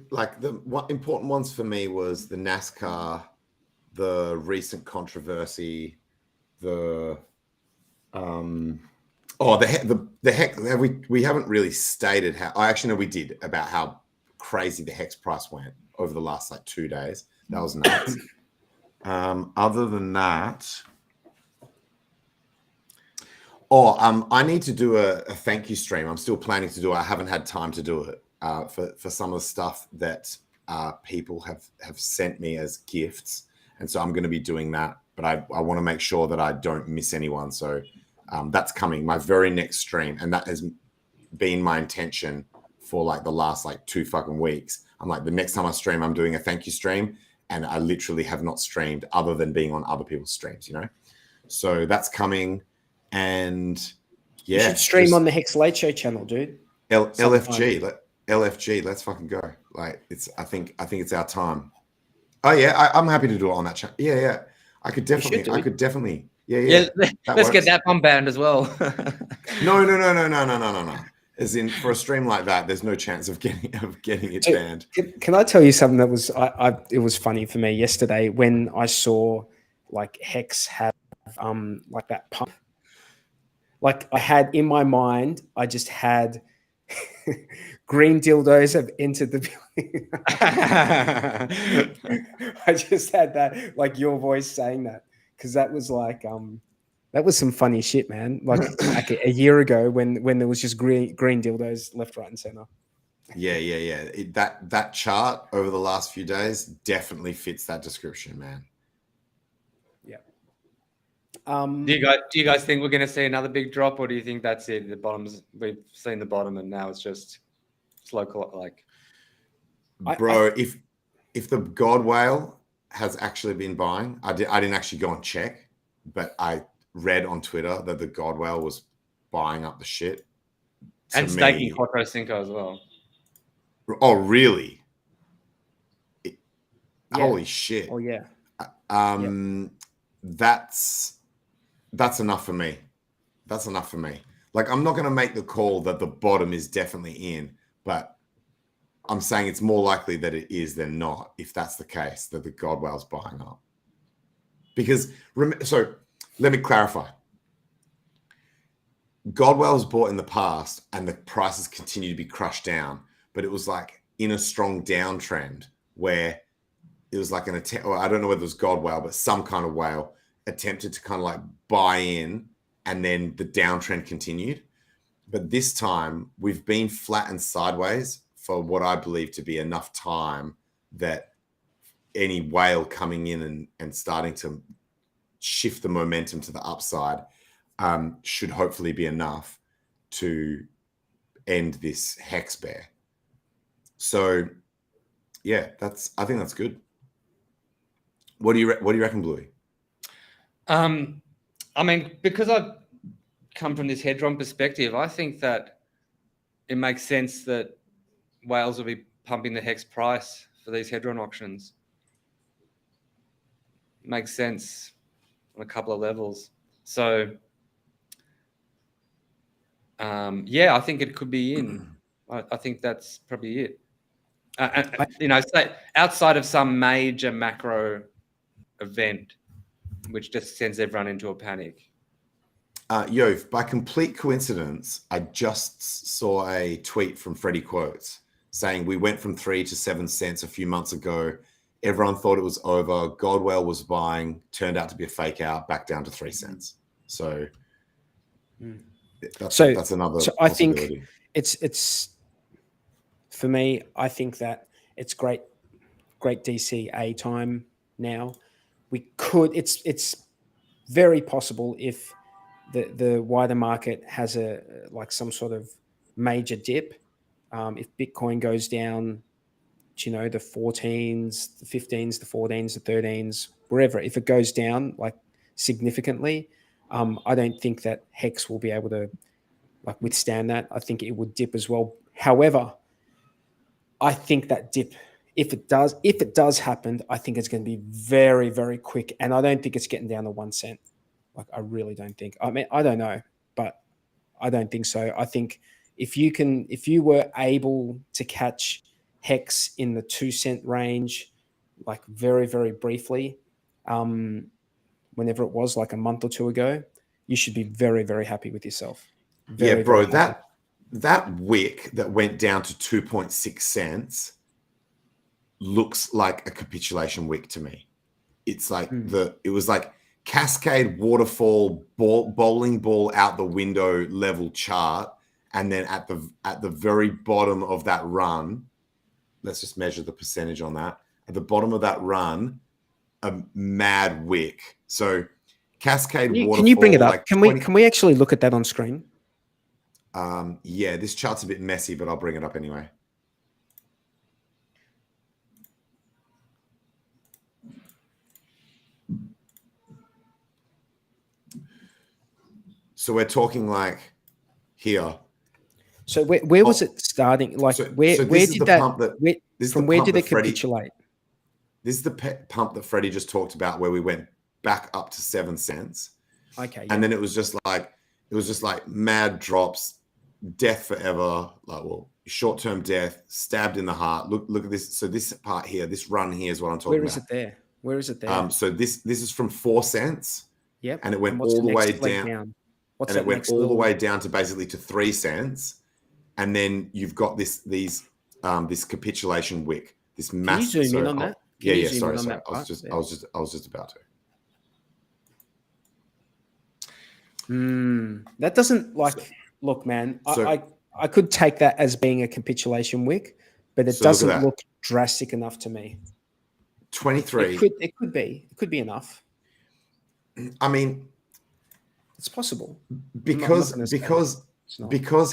Like the important ones for me was the NASCAR, the recent controversy, the HEX. We haven't really stated how. I actually know we did about how crazy the HEX price went over the last like 2 days. That was nuts. Other than that, I need to do a thank you stream. I'm still planning to do it. I haven't had time to do it for some of the stuff that people have sent me as gifts, and so I'm going to be doing that. But I want to make sure that I don't miss anyone. So that's coming, my very next stream, and that has been my intention for like the last like 2 fucking weeks. I'm like, the next time I stream, I'm doing a thank you stream, and I literally have not streamed other than being on other people's streams, you know. So that's coming. And yeah, you should stream on the Hex Late Show channel, dude. LFG, let's fucking go. Like I think it's our time. Oh yeah, I'm happy to do it on that channel. Yeah. I could definitely. Yeah. Let's get that on band as well. No. As in, for a stream like that, there's no chance of getting it banned. Can I tell you something that was it was funny for me yesterday when I saw like Hex have like that pump. Like I had in my mind, I just had green dildos have entered the building. I just had that, like your voice saying that, because that was like that was some funny shit, man. Like a year ago when there was just green dildos left, right, and center. Yeah. That chart over the last few days definitely fits that description, man. Yeah. Do you guys think we're going to see another big drop, or do you think that's it? We've seen the bottom, and now it's just slow. Like, bro, if the God Whale has actually been buying, I didn't actually go and check, but I read on Twitter that the God Whale was buying up the shit, and staking Quattro Cinco as well. Oh, really? Holy shit! Oh yeah. That's enough for me. That's enough for me. Like, I'm not going to make the call that the bottom is definitely in, but I'm saying it's more likely that it is than not, if that's the case, that the God Whale's buying up. Because, so let me clarify. God Whale was bought in the past and the prices continue to be crushed down, but it was like in a strong downtrend where it was like an attempt, or I don't know whether it was God Whale, but some kind of whale attempted to kind of like buy in, and then the downtrend continued. But this time we've been flat and sideways for what I believe to be enough time that any whale coming in and starting to shift the momentum to the upside should hopefully be enough to end this hex bear. So yeah, I think that's good. What do you reckon, Bluey? I mean, because I've come from this Hedron perspective, I think that it makes sense that whales will be pumping the hex price for these Hedron auctions. Makes sense on a couple of levels. So, yeah, I think it could be in. I think that's probably it. You know, outside of some major macro event, which just sends everyone into a panic. By complete coincidence, I just saw a tweet from Freddie Quotes saying we went from 3 to 7 cents a few months ago. Everyone thought it was over. God Whale was buying, turned out to be a fake out, back down to 3 cents. So that's another. So I think it's for me, I think that it's great DCA time now. We could, it's very possible if the wider market has some sort of major dip, if Bitcoin goes down, the 14s, the 15s, the 14s, the 13s, wherever, if it goes down like significantly, I don't think that HEX will be able to withstand that. I think it would dip as well. However, I think that dip, if it does happen, I think it's going to be very, very quick. And I don't think it's getting down to 1 cent. I really don't think. I mean, I don't know, but I don't think so. I think if you were able to catch HEX in the 2 cent range, very, very briefly, whenever it was, a month or two ago, you should be very, very happy with yourself. Very, bro, very happy. that wick that went down to 2.6 cents looks like a capitulation wick to me. It's it was like cascade waterfall bowling ball out the window level chart, and then at the very bottom of that run, let's just measure the percentage on that. At the bottom of that run, a mad wick. So cascade waterfall. Can you bring it up? Can we actually look at that on screen? Yeah, this chart's a bit messy, but I'll bring it up anyway. So we're talking here. So where was it starting? Where did it capitulate? This is the pump that Freddie just talked about, where we went back up to 7 cents. Okay. And then it was just mad drops, death forever, short-term death, stabbed in the heart. Look at this. So this part here, this run here is what I'm talking about. Where is it there? So this is from 4 cents. Yep. And it went all the way down. And it went all the way down to basically to 3 cents. And then you've got this capitulation wick, this massive. Can you zoom in on that? Sorry. I was just about to. That doesn't look, man. I could take that as being a capitulation wick, but it doesn't look drastic enough to me. 23. It could be enough. I mean, it's possible because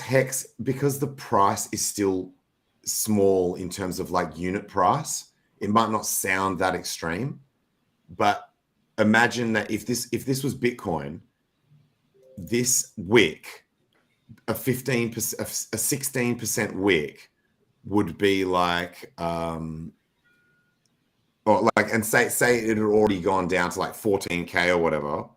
HEX, because the price is still small in terms of unit price, it might not sound that extreme, but imagine that if this was Bitcoin, this wick, a 16% wick would be and say it had already gone down to 14K or whatever.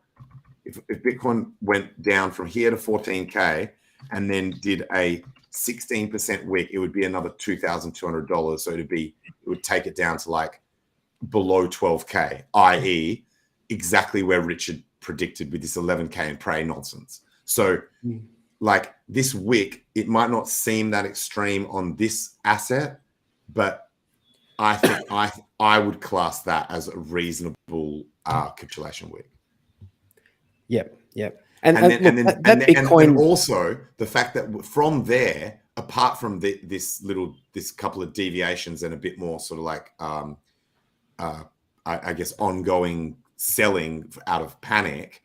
If Bitcoin went down from here to 14K and then did a 16% wick, it would be another $2,200. So it would take it down to below 12K, i.e. exactly where Richard predicted with this 11K and pray nonsense. So this wick, it might not seem that extreme on this asset, but I think I would class that as a reasonable capitulation wick. Yep. And also the fact that from there, apart from this couple of deviations and a bit more sort of I guess ongoing selling out of panic,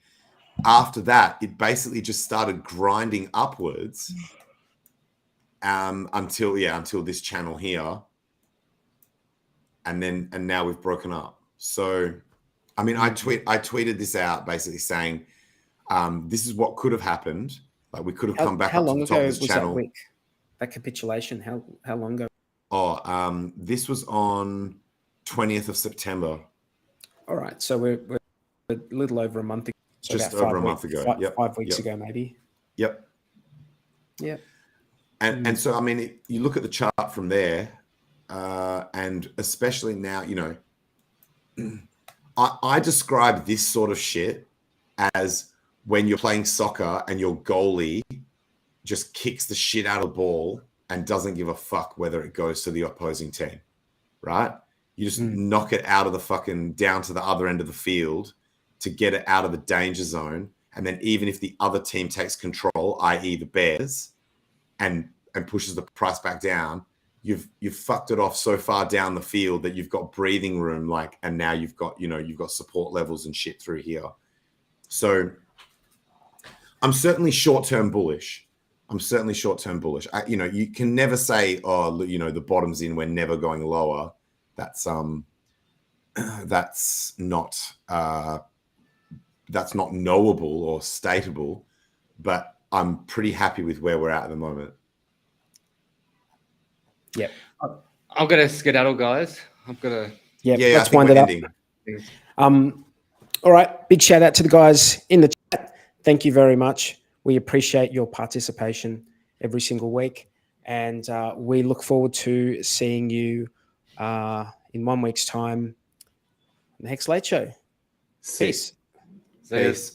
after that it basically just started grinding upwards until this channel here, and now we've broken up. So I mean, I tweeted this out basically saying this is what could have happened. We could have come back up to the top of this channel. That capitulation, how long ago? Oh, this was on 20th of September. All right, so we're a little over a month ago. So just over a month ago. 5 weeks ago, maybe. Yep. And so I mean, you look at the chart from there, and especially now, I describe this sort of shit as when you're playing soccer and your goalie just kicks the shit out of the ball and doesn't give a fuck whether it goes to the opposing team, right? You just knock it out of the down to the other end of the field to get it out of the danger zone. And then even if the other team takes control, i.e. the Bears, and pushes the price back down, you've fucked it off so far down the field that you've got breathing room, like, and now you've got, you've got support levels and shit through here. So I'm certainly short-term bullish. You can never say, oh, the bottom's in, we're never going lower. That's not knowable or stateable, but I'm pretty happy with where we're at the moment. Yep. I'm gonna skedaddle, guys. Let's wind it up. All right. Big shout out to the guys in the chat. Thank you very much. We appreciate your participation every single week. And we look forward to seeing you in 1 week's time on the Hex Late Show. Peace. Peace.